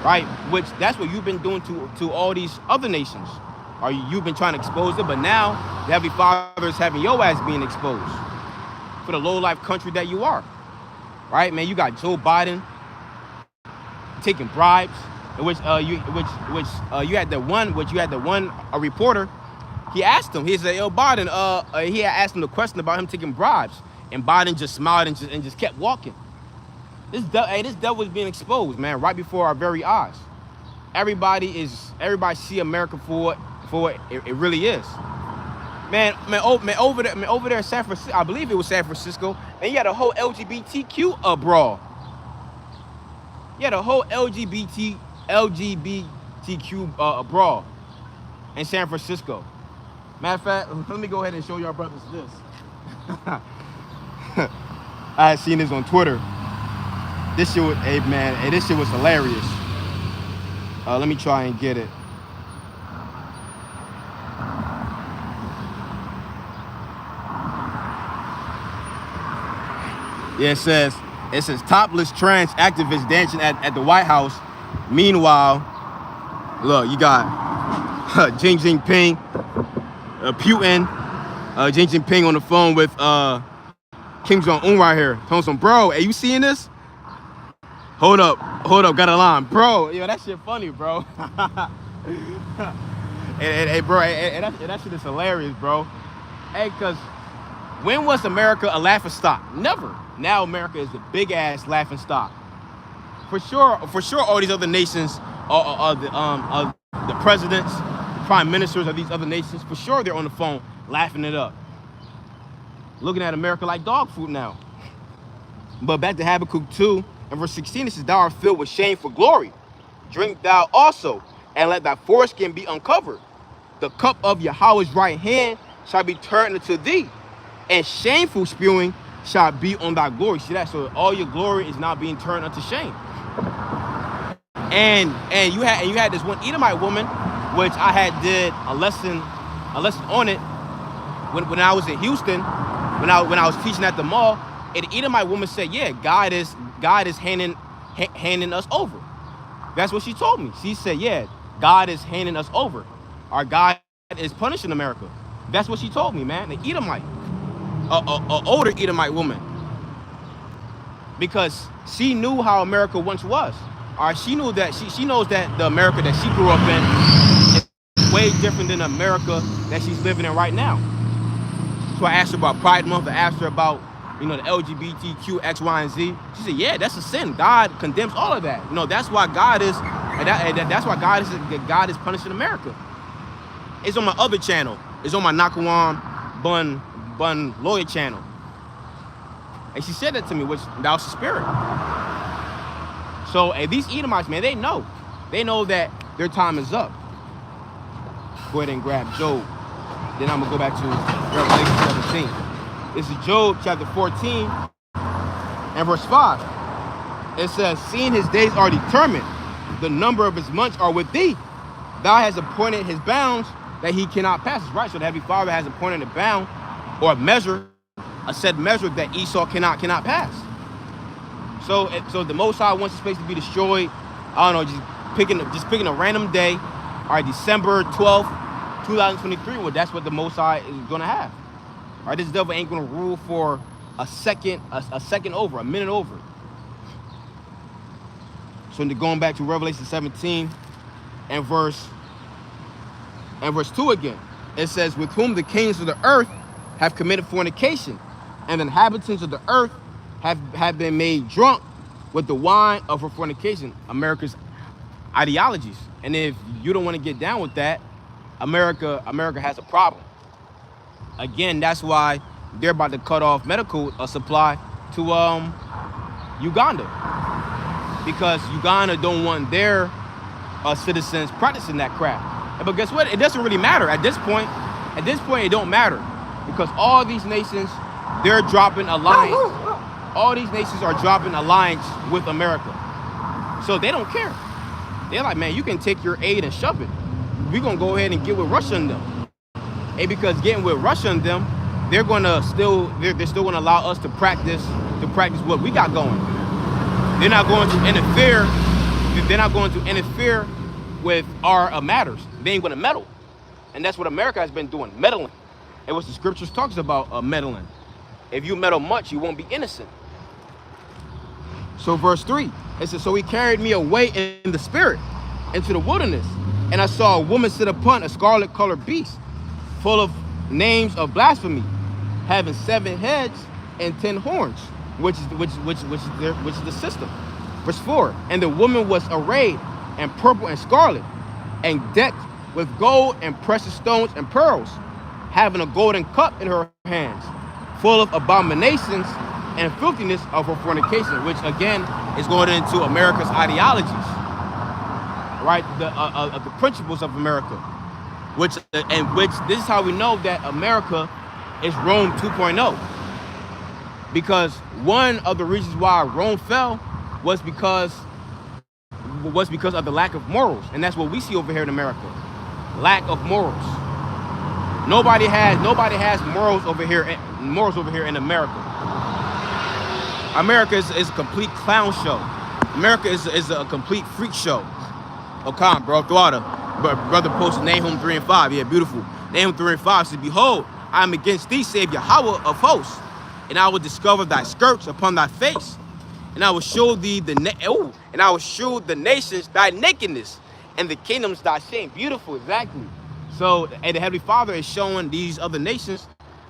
Right? Which, that's what you've been doing to all these other nations. Or you've been trying to expose it, but now the Heavenly Father is having your ass being exposed for the low-life country that you are. Right, man? You got Joe Biden taking bribes, which you had the one reporter. He asked him. He said, "Yo, Biden." He had asked him the question about him taking bribes, and Biden just smiled and just kept walking. This devil is being exposed, man, right before our very eyes. Everybody see America for what it really is. Man, over there in San Francisco, I believe it was San Francisco, and you had a whole LGBTQ brawl. You had a whole LGBTQ brawl in San Francisco. Matter of fact, let me go ahead and show y'all brothers this. I had seen this on Twitter. This shit was, this shit was hilarious. Let me try and get it. Yeah, it says topless trans activists dancing at the White House. Meanwhile, look, you got Xi Jinping, Putin, Xi Jinping on the phone with Kim Jong-un right here. Telling some, bro, hey, you seeing this? Hold up, got a line. Bro, yo, that shit funny, bro. Hey, bro, that shit is hilarious, bro. Hey, because when was America a laughing stock? Never. Now America is the big-ass laughing stock. For sure, all these other nations are the presidents, the prime ministers of these other nations, for sure they're on the phone laughing it up. Looking at America like dog food now. But back to Habakkuk 2 And verse 16, it says, thou art filled with shame for glory. Drink thou also, and let thy foreskin be uncovered. The cup of Yahweh's right hand shall be turned unto thee, and shameful spewing shall be on thy glory. See that? So all your glory is now being turned unto shame. And you had this one Edomite woman, which I had did a lesson on it when I was in Houston, when I was teaching at the mall. And the Edomite woman said, yeah, God is handing us over. That's what she told me. She said, yeah, God is handing us over. Our God is punishing America. That's what she told me, man. The Edomite, a older Edomite woman, because she knew how America once was. All right, she knew that she knows that the America that she grew up in is way different than the America that she's living in right now. So I asked her about Pride Month. I asked her about, the LGBTQ, X, Y, and Z. She said, yeah, that's a sin. God condemns all of that. That's why God is, that's why God is punishing America. It's on my other channel. It's on my Nakawan Bun Lawyer channel. And she said that to me, which that was the spirit. So these Edomites, man, they know that their time is up. Go ahead and grab Job. Then I'm gonna go back to Revelation 17. This is Job chapter 14 and verse 5. It says, seeing his days are determined, the number of his months are with thee. Thou hast appointed his bounds that he cannot pass. It's right. So the Heavenly Father has appointed a bound or a measure, a set measure that Esau cannot pass. So the Most High wants this place to be destroyed. I don't know, just picking a random day. All right, December 12th, 2023. Well, that's what the Most High is gonna have. All right, this devil ain't gonna rule for a second over, a minute over. So going back to Revelation 17 and verse 2 again, it says, with whom the kings of the earth have committed fornication, and the inhabitants of the earth have been made drunk with the wine of her fornication. America's ideologies. And if you don't want to get down with that, America has a problem. Again, that's why they're about to cut off medical supply to Uganda, because Uganda don't want their citizens practicing that crap. But guess what? It doesn't really matter at this point. At this point, it don't matter, because all these nations, they're dropping alliance. All these nations are dropping alliance with America, so they don't care. They're like, man, you can take your aid and shove it. We're gonna go ahead and get with Russia and them. And because getting with Russia and them, they're still gonna allow us to practice what we got going. They're not going to interfere. They're not going to interfere with our matters. They ain't gonna meddle, and that's what America has been doing, meddling. And what the scriptures talks about meddling. If you meddle much, you won't be innocent. So verse 3, it says, so he carried me away in the spirit into the wilderness, and I saw a woman sit upon a scarlet colored beast, full of names of blasphemy, having 7 heads and 10 horns, which is the system. Verse 4, and the woman was arrayed in purple and scarlet, and decked with gold and precious stones and pearls, having a golden cup in her hands, full of abominations and filthiness of her fornication, which again is going into America's ideologies, right? The principles of America, which this is how we know that America is Rome 2.0, because one of the reasons why Rome fell was because of the lack of morals, and that's what we see over here in America, lack of morals. Nobody has morals over here in America. America is a complete clown show. America is a complete freak show. Oh, come on, bro. Brother posted Nahum 3 and 5. Yeah, beautiful. Nahum 3 and 5 says, behold, I am against thee, save Yahweh of hosts, and I will discover thy skirts upon thy face, and I will show thee the nations thy nakedness, and the kingdoms thy shame. Beautiful, exactly. So, and the Heavenly Father is showing these other nations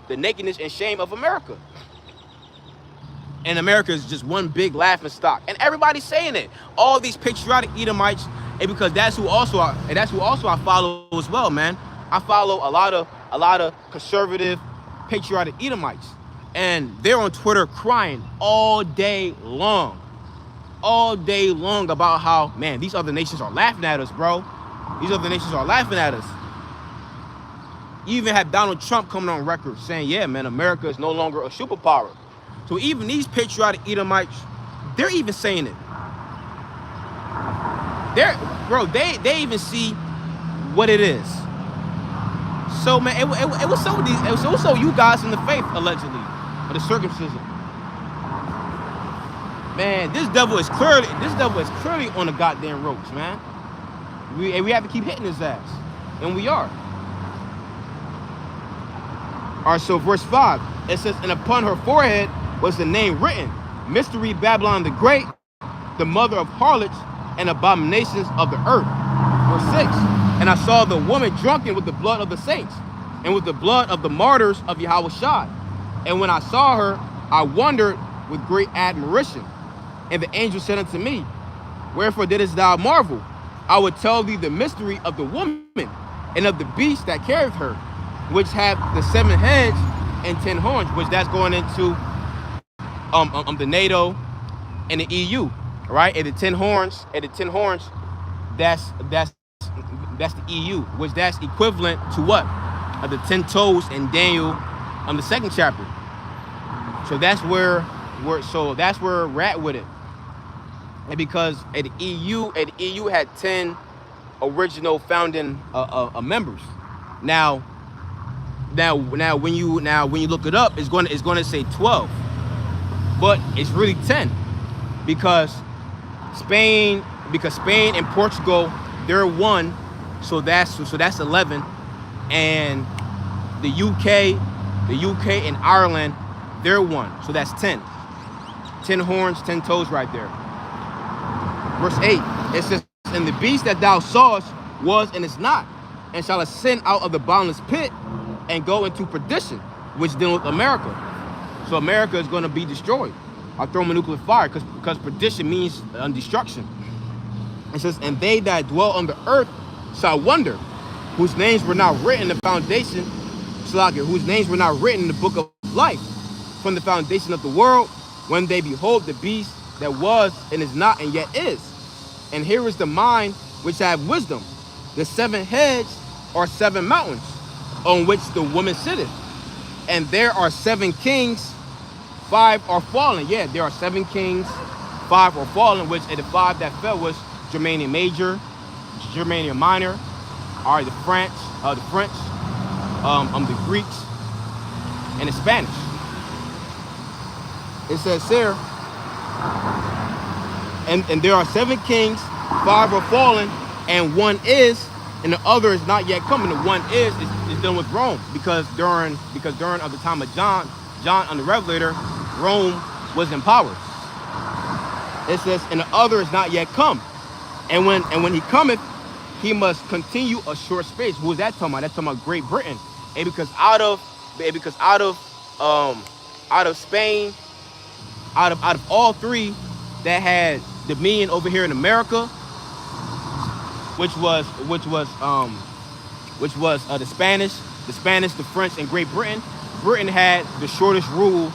the nakedness and shame of America. And America is just one big laughing stock. And everybody's saying it. All these patriotic Edomites, and because that's who also I follow as well, man. I follow a lot of conservative, patriotic Edomites. And they're on Twitter crying all day long. all day long about how, man, these other nations are laughing at us, bro. These other nations are laughing at us. You even had Donald Trump coming on record saying, yeah, man, America is no longer a superpower. So even these patriotic Edomites, they're even saying it. They even see what it is. So, man, it was so you guys in the faith, allegedly, of the circumcision. Man, this devil is clearly on the goddamn ropes, man. We have to keep hitting his ass, and we are. All right, so verse 5, it says, and upon her forehead was the name written, Mystery Babylon the Great, the mother of harlots and abominations of the earth. Verse 6, and I saw the woman drunken with the blood of the saints and with the blood of the martyrs of Yahushua. And when I saw her, I wondered with great admiration. And the angel said unto me, wherefore didst thou marvel? I will tell thee the mystery of the woman and of the beast that carried her, which have the 7 heads and 10 horns, which that's going into the NATO and the EU, right? And the 10 horns, that's the EU, which that's equivalent to what? The 10 toes in Daniel the 2nd chapter. So that's where we're at with it. And because at the EU had 10 original founding members. Now when you look it up, it's going to say 12, but it's really 10 because Spain and Portugal, they're 1, so that's 11, and the UK and Ireland, they're 1, so that's 10. 10 horns, 10 toes right there. Verse 8, it says, and the beast that thou sawest was and is not, and shall ascend out of the bottomless pit and go into perdition, which deal with America. So America is going to be destroyed. I'll throw them a nuclear fire because perdition means destruction. It says, and they that dwell on the earth shall wonder, whose names were not written in the foundation, whose names were not written in the book of life from the foundation of the world, when they behold the beast that was and is not and yet is. And here is the mind which have wisdom. The 7 heads are 7 mountains on which the woman sitteth. And there are 7 kings, 5 are fallen. Yeah, there are 7 kings, 5 are fallen, which the 5 that fell was Germania Major, Germania Minor, all right, the French, the Greeks, and the Spanish. It says here, and there are 7 kings, 5 are fallen, and 1 is, and the other is not yet coming. The 1 is dealing with Rome, because during of the time of John on the Revelator, Rome was in power. It says, and the other is not yet come, and when he cometh, he must continue a short space. Who is that talking about? That's talking about Great Britain, and because out of Spain, out of all 3 that had dominion over here in America, which was the Spanish, the French, and Great Britain. Britain had the shortest rule,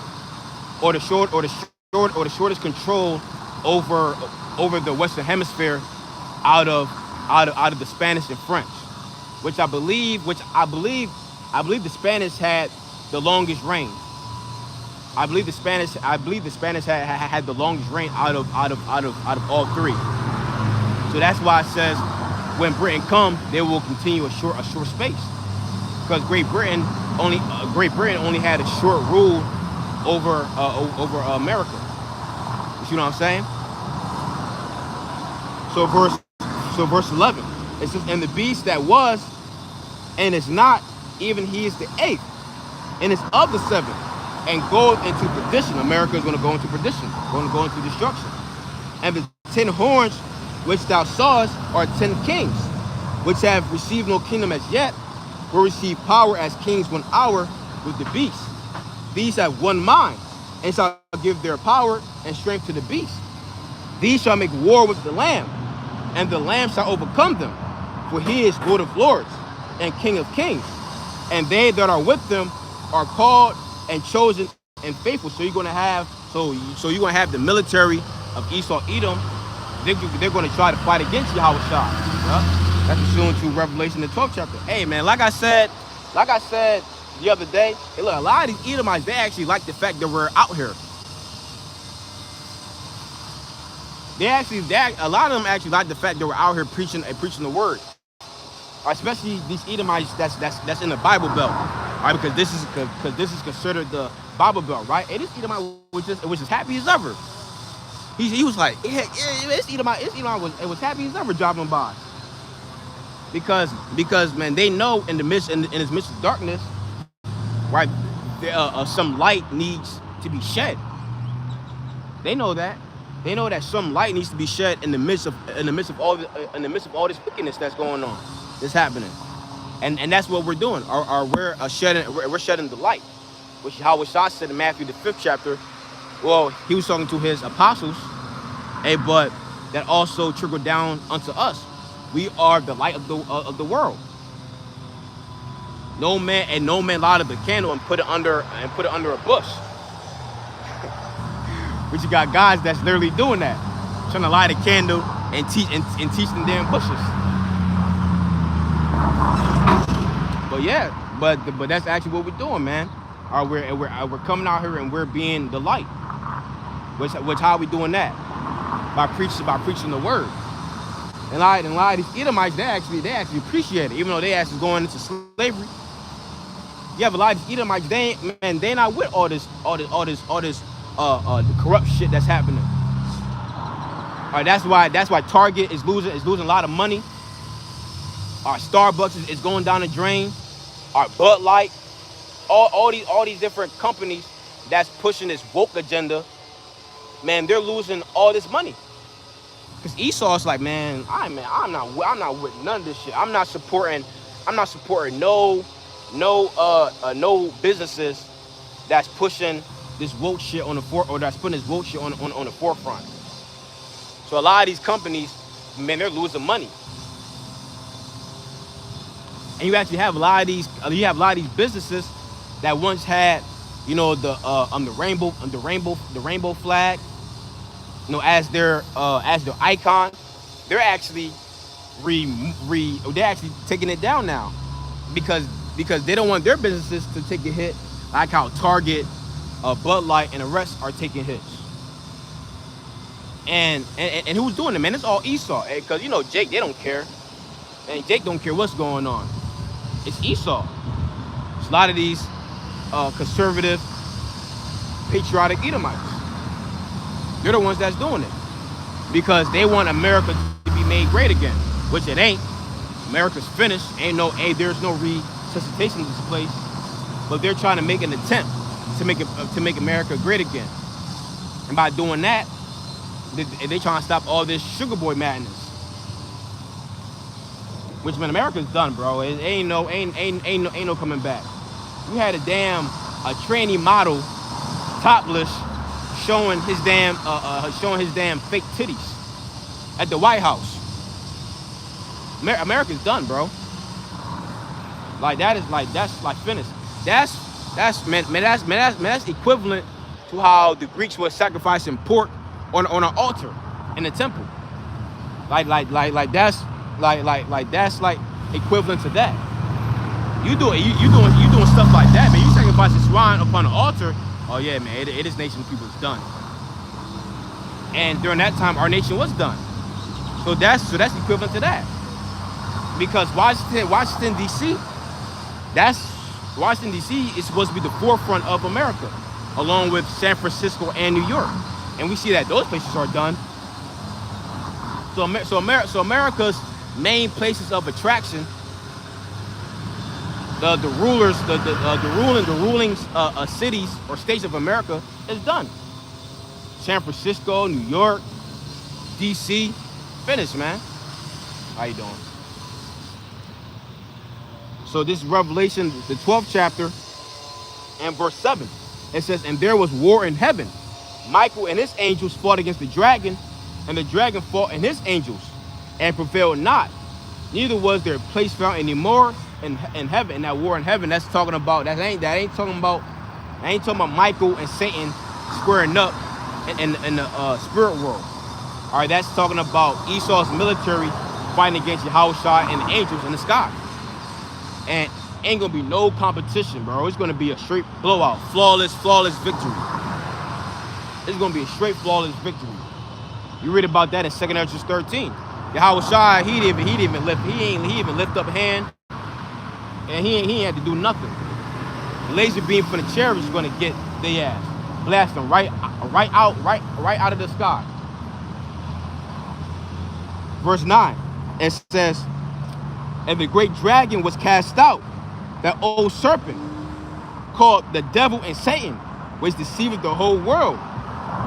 or the shortest control over the Western Hemisphere out of the Spanish and French, which I believe the Spanish had the longest reign. I believe the Spanish had the longest reign out of all 3. So that's why it says when Britain come, they will continue a short space, because Great Britain only had a short rule over America. You see what I'm saying? So verse 11, it says, and the beast that was and is not, even he is the 8th, and is of the 7th, and goeth into perdition. America is going to go into perdition, going to go into destruction. And the 10 horns which thou sawest are 10 kings, which have received no kingdom as yet, will receive power as kings 1 hour with the beast. These have 1 mind, and shall give their power and strength to the beast. These shall make war with the Lamb, and the Lamb shall overcome them, for he is Lord of lords and King of kings. And they that are with them are called and chosen and faithful. So you're gonna have the military of Esau, Edom, they're going to try to fight against Yahweh Shah. Yeah? That's assumed to Revelation, the 12th chapter. Hey, man, like I said the other day, hey, look, a lot of these Edomites, they actually like the fact that we're out here. A lot of them actually like the fact that we're out here preaching the word. Especially these Edomites that's in the Bible Belt, right? Because this is considered the Bible Belt, right? And this Edomite was just happy as ever. He was like, yeah, this Edomite was happy as ever driving by. Because man, they know in this midst of darkness, right? Some light needs to be shed. They know that. They know that some light needs to be shed in the midst of all this wickedness that's going on, that's happening, and that's what we're doing. We're shedding the light, which Yahweh Shah said in Matthew the 5th chapter. Well, he was talking to his apostles, but that also trickled down unto us. We are the light of the world. No man lighted the candle and put it under a bush. But you got guys that's literally doing that, trying to light a candle and teach them damn bushes. But yeah, but that's actually what we're doing, man. We're coming out here and we're being the light. Which how are we doing that? By preaching the word. And a lot of these Edomites, they actually appreciate it, even though they actually going into slavery. You have a lot of these Edomites, they not with all this the corrupt shit that's happening. All right, that's why Target is losing a lot of money. Our Starbucks is going down the drain. Our Bud Light, all these different companies that's pushing this woke agenda, man, they're losing all this money. Cause Esau's like, man, I'm not with none of this shit. I'm not supporting no businesses that's pushing this woke shit on the that's putting this woke shit on the forefront. So a lot of these companies, man, they're losing money. And you actually have a lot of these businesses that once had, the rainbow flag, as their icon. They're actually taking it down now because they don't want their businesses to take a hit like how Target, Bud Light, and the rest are taking hits. And who's doing it, man? It's all Esau. Because Jake, they don't care. And Jake don't care what's going on. It's Esau. It's a lot of these conservative, patriotic Edomites. They're the ones that's doing it because they want America to be made great again, which it ain't. America's finished. There's no resuscitation in this place. But they're trying to make an attempt to make America great again. And by doing that, they trying to stop all this sugar boy madness. Which, man, America's done, bro. It ain't no coming back. We had a trainee model topless showing his damn fake titties at the White House. America's done, bro. That's finished. That's equivalent to how the Greeks were sacrificing pork on an altar in the temple. That's equivalent to that. You doing stuff like that, man. You sacrificing swine upon an altar. Oh yeah, man. This nation of people is done. And during that time, our nation was done. So that's equivalent to that. Because Washington D.C. Washington D.C. is supposed to be the forefront of America, along with San Francisco and New York. And we see that those places are done. So America's main places of attraction, the ruling cities or states of America is done. San Francisco, New York, D.C., finished, man. How you doing? So this is Revelation, the 12th chapter, and verse 7. It says, "And there was war in heaven. Michael and his angels fought against the dragon, and the dragon fought and his angels, and prevailed not. Neither was their place found anymore in heaven." And that war in heaven, that's talking about, that ain't talking about Michael and Satan squaring up in the spirit world. All right, that's talking about Esau's military fighting against Yahushua and the angels in the sky. And ain't gonna be no competition, bro. It's gonna be a straight blowout, flawless victory. It's gonna be a straight flawless victory. You read about that in 2 Ezra 13. Yahushua, he didn't even lift up a hand, and he ain't had to do nothing. The laser beam from the chariot is gonna get their ass, blast them right out of the sky. Verse 9, it says, and the great dragon was cast out, that old serpent, called the devil and Satan, which deceiveth the whole world.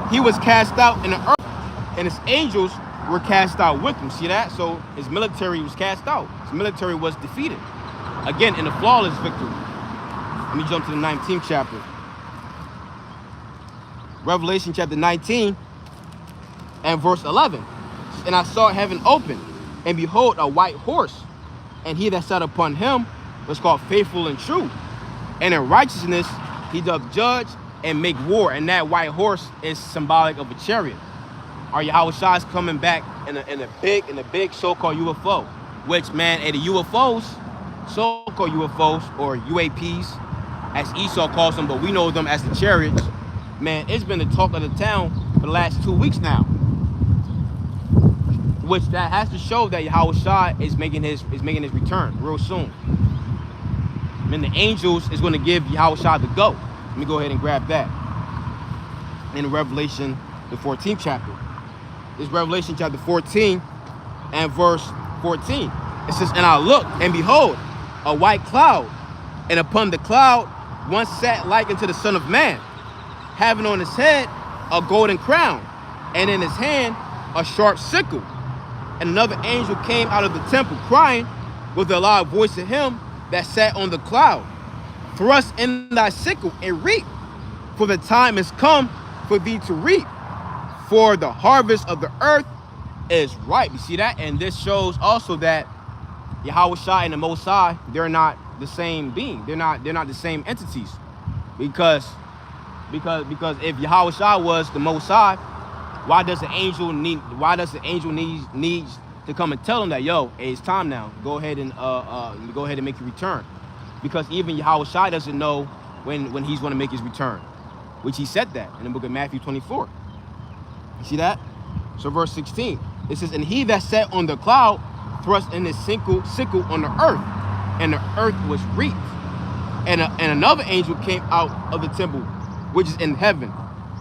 He was cast out in the earth, and his angels were cast out with him. See that? So his military was cast out. His military was defeated. Again, in a flawless victory. Let me jump to the 19th chapter. Revelation chapter 19 and verse 11. And I saw heaven open, and behold, a white horse, and he that sat upon him was called Faithful and True. And in righteousness he doth judge and make war. And that white horse is symbolic of a chariot. Our Yahushua is coming back in a big so-called UFO. Which, man, the UFOs, so-called UFOs, or UAPs, as Esau calls them, but we know them as the chariots. Man, it's been the talk of the town for the last 2 weeks now. Which that has to show that Yahushua is making his return real soon. And the angels is going to give Yahushua the go. Let me go ahead and grab that. In Revelation, the 14th chapter. It's Revelation chapter 14 and verse 14. It says, and I looked, and behold, a white cloud, and upon the cloud one sat like unto the Son of Man, having on his head a golden crown, and in his hand a sharp sickle. And another angel came out of the temple, crying with a loud voice to him that sat on the cloud, thrust in thy sickle and reap, for the time is come for thee to reap, for the harvest of the earth is ripe. You see that? And this shows also that Yahushua and the Most High, they're not the same being. They're not the same entities. Because if Yahushua was the Most High, why does the angel need to come and tell him that, yo, hey, it's time now. Go ahead and make your return. Because even Yahushua doesn't know when he's going to make his return, which he said that in the book of Matthew 24. You see that? So verse 16, it says, and he that sat on the cloud thrust in his sickle on the earth, and the earth was reaped. And another angel came out of the temple, which is in heaven,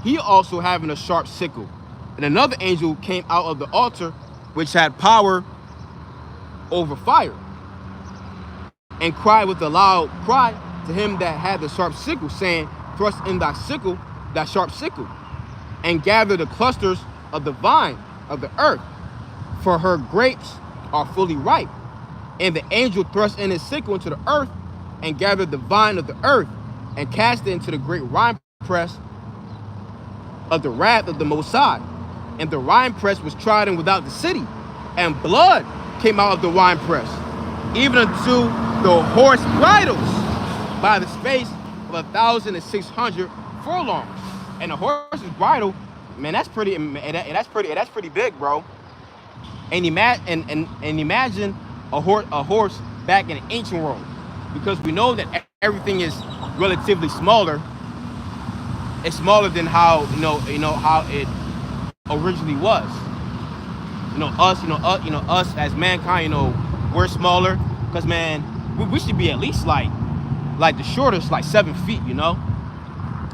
he also having a sharp sickle. And another angel came out of the altar, which had power over fire, and cried with a loud cry to him that had the sharp sickle, saying, thrust in thy sharp sickle, and gather the clusters of the vine of the earth, for her grapes are fully ripe. And the angel thrust in his sickle into the earth, and gathered the vine of the earth, and cast it into the great winepress of the wrath of the Most High. And the winepress was trodden without the city, and blood came out of the winepress, even unto the horse bridles, by the space of 1,600 furlongs. And the horse's bridle, man, that's pretty big, bro. And imagine a horse back in the ancient world, because we know that everything is relatively smaller. It's smaller than how how it originally was. Us as mankind, we're smaller, because man, we should be at least like the shortest, like 7 feet,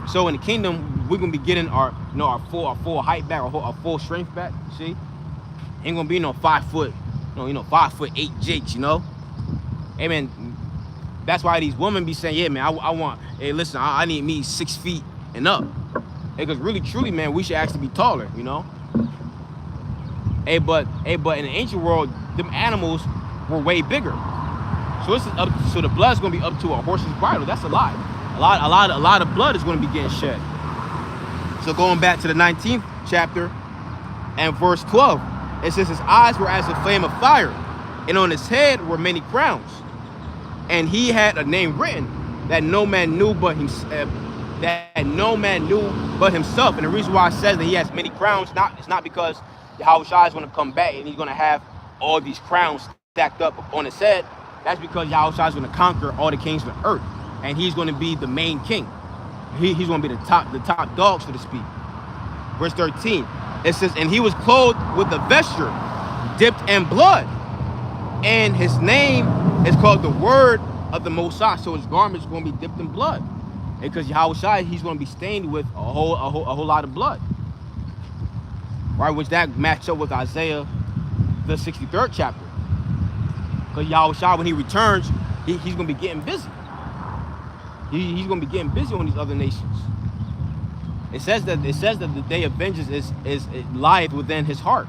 So in the kingdom, we're gonna be getting our full height back, our full strength back. See, ain't gonna be no 5 foot, 5'8" jakes, Hey man, that's why these women be saying, yeah man, I need me 6 feet and up. Because really, truly, man, we should actually be taller, Hey, but in the ancient world, them animals were way bigger. So the blood's gonna be up to a horse's bridle. That's a lot. A lot of blood is gonna be getting shed. So going back to the 19th chapter and verse 12, it says his eyes were as a flame of fire, and on his head were many crowns. And he had a name written that no man knew but himself, that no man knew but himself. And the reason why it says that he has many crowns, it's not because Yahweh Shai is going to come back and he's going to have all these crowns stacked up on his head. That's because Yahweh Shai is going to conquer all the kings of the earth, and he's going to be the main king. He's going to be the top dog, so to speak. Verse 13, it says, and he was clothed with a vesture dipped in blood, and his name is called the Word of the Most High. So his garment is going to be dipped in blood, because Yahweh Shai, he's going to be stained with a whole lot of blood, right? Which that match up with Isaiah, the 63rd chapter. Because Yahweh Shai, when he returns, he's going to be getting busy. He's going to be getting busy on these other nations. It says that the day of vengeance is lieth within his heart.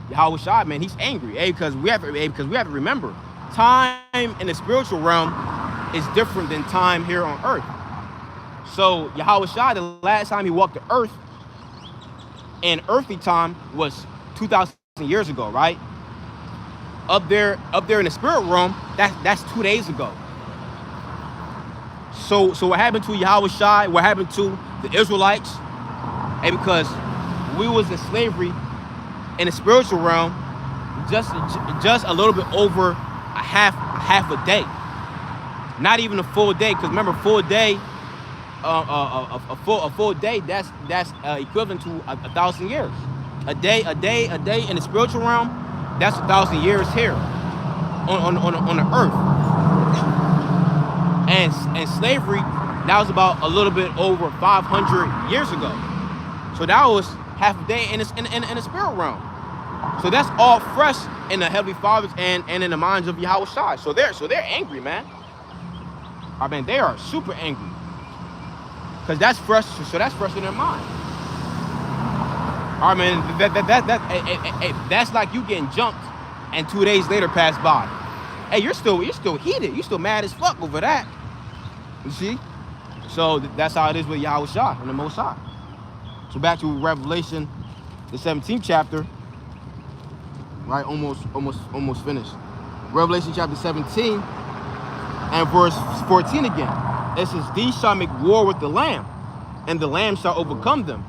Yahweh Shai, man, he's angry. Because we have to remember, time in the spiritual realm is different than time here on earth. So Yahweh Shai, the last time he walked the earth in earthly time was 2,000 years ago, right? Up there in the spirit realm, that's 2 days ago. So what happened to Yahweh Shai? What happened to the Israelites? And because we was in slavery in the spiritual realm, just a little bit over a half a day, not even a full day. Because remember, full day, a full day, that's equivalent to 1,000 years. A day in the spiritual realm, that's 1,000 years here on the earth. And slavery, that was about a little bit over 500 years ago. So that was half a day in the spirit realm. So that's all fresh in the Heavenly Fathers and in the minds of Yahweh Shai. So they're angry, man. I mean, they are super angry, because that's fresh. So that's fresh in their mind. All right, man. That's like you getting jumped, and 2 days later pass by. Hey, you're still heated. You're still mad as fuck over that. You see? So that's how it is with Yahweh Shai and the Most High. So back to Revelation, the 17th chapter. Right, almost finished. Revelation chapter 17 and verse 14 again. It says, these shall make war with the Lamb, and the Lamb shall overcome them.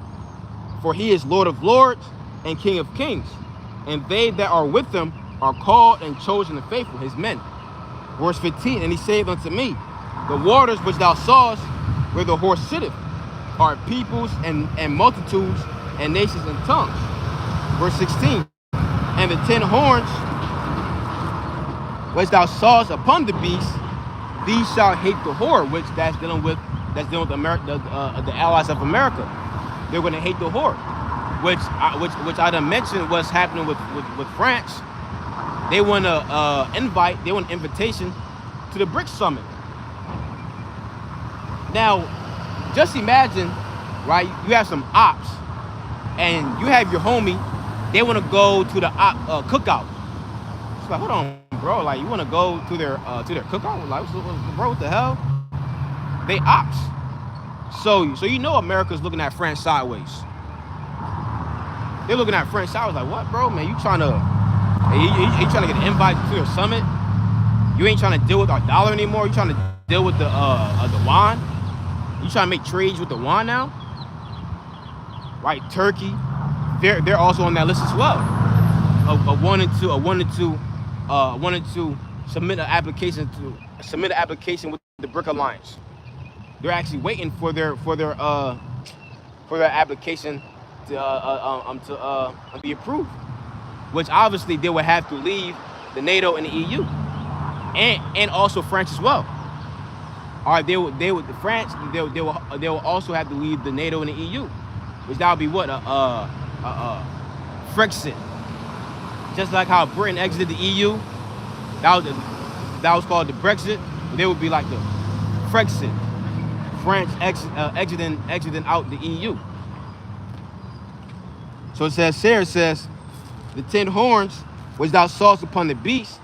For he is Lord of lords and King of kings, and they that are with him are called and chosen and faithful, his men. Verse 15, and he saith unto me, the waters which thou sawest, where the horse sitteth, are peoples and multitudes and nations and tongues. Verse 16, and the 10 horns which thou sawest upon the beast, these shall hate the whore, which that's dealing with America, the allies of America. They're going to hate the whore, which I done mentioned what's happening with France. They want they want an invitation to the BRICS summit. Now, just imagine, right? You have some ops, and you have your homie. They want to go to the cookout. It's like, hold on, bro. Like, you want to go to their cookout? Like, bro, what the hell? They ops. So you know America's looking at France sideways. They're looking at France sideways like, what, bro? Man, you trying to get an invite to their summit? You ain't trying to deal with our dollar anymore. You trying to deal with the yuan? You trying to make trades with the yuan now? Right? Turkey, they're also on that list as well. Wanting to submit an application with the BRIC Alliance. They're actually waiting for their application to be approved, which obviously they would have to leave the NATO and the EU, and also France as well. All right, they would France. They will also have to leave the NATO and the EU, which that would be what Frexit. Just like how Britain exited the EU, that was called the Brexit. They would be like the Frexit. France exiting out the EU. So it says here, the 10 horns which thou sawest upon the beast,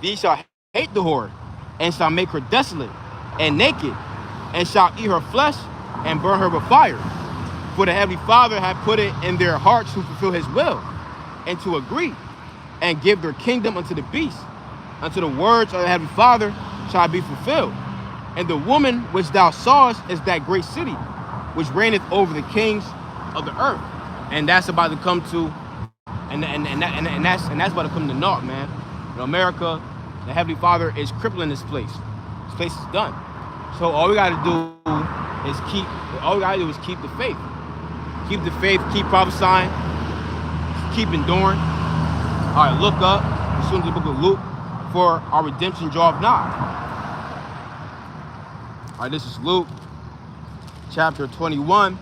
these shall hate the whore, and shall make her desolate and naked, and shall eat her flesh and burn her with fire. For the Heavenly Father hath put it in their hearts to fulfill his will, and to agree, and give their kingdom unto the beast, unto the words of the Heavenly Father shall be fulfilled. And the woman which thou sawest is that great city, which reigneth over the kings of the earth. And that's about to come to, and that's about to come to naught, man. You know, America, the Heavenly Father is crippling this place. This place is done. So all we gotta do is keep the faith. Keep the faith, keep prophesying, keep enduring. All right, look up, as soon as the book of Luke, for our redemption draweth nigh. All right, this is Luke chapter 21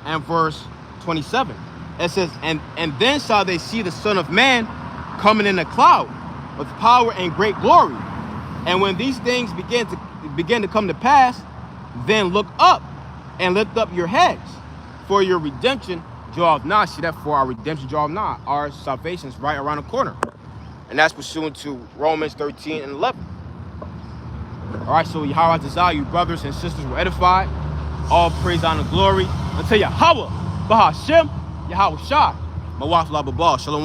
and verse 27. It says, and then shall they see the Son of Man coming in a cloud with power and great glory. And when these things begin to come to pass, then look up and lift up your heads, for your redemption draweth nigh. See that? For our redemption draweth nigh. Our salvation is right around the corner. And that's pursuant to Romans 13 and 11. All right, so Yahweh desire you brothers and sisters were edified. All praise, honor, glory unto Yahweh, Bahashem, Yahweh Shai, Mawaf Lababal. Shalom.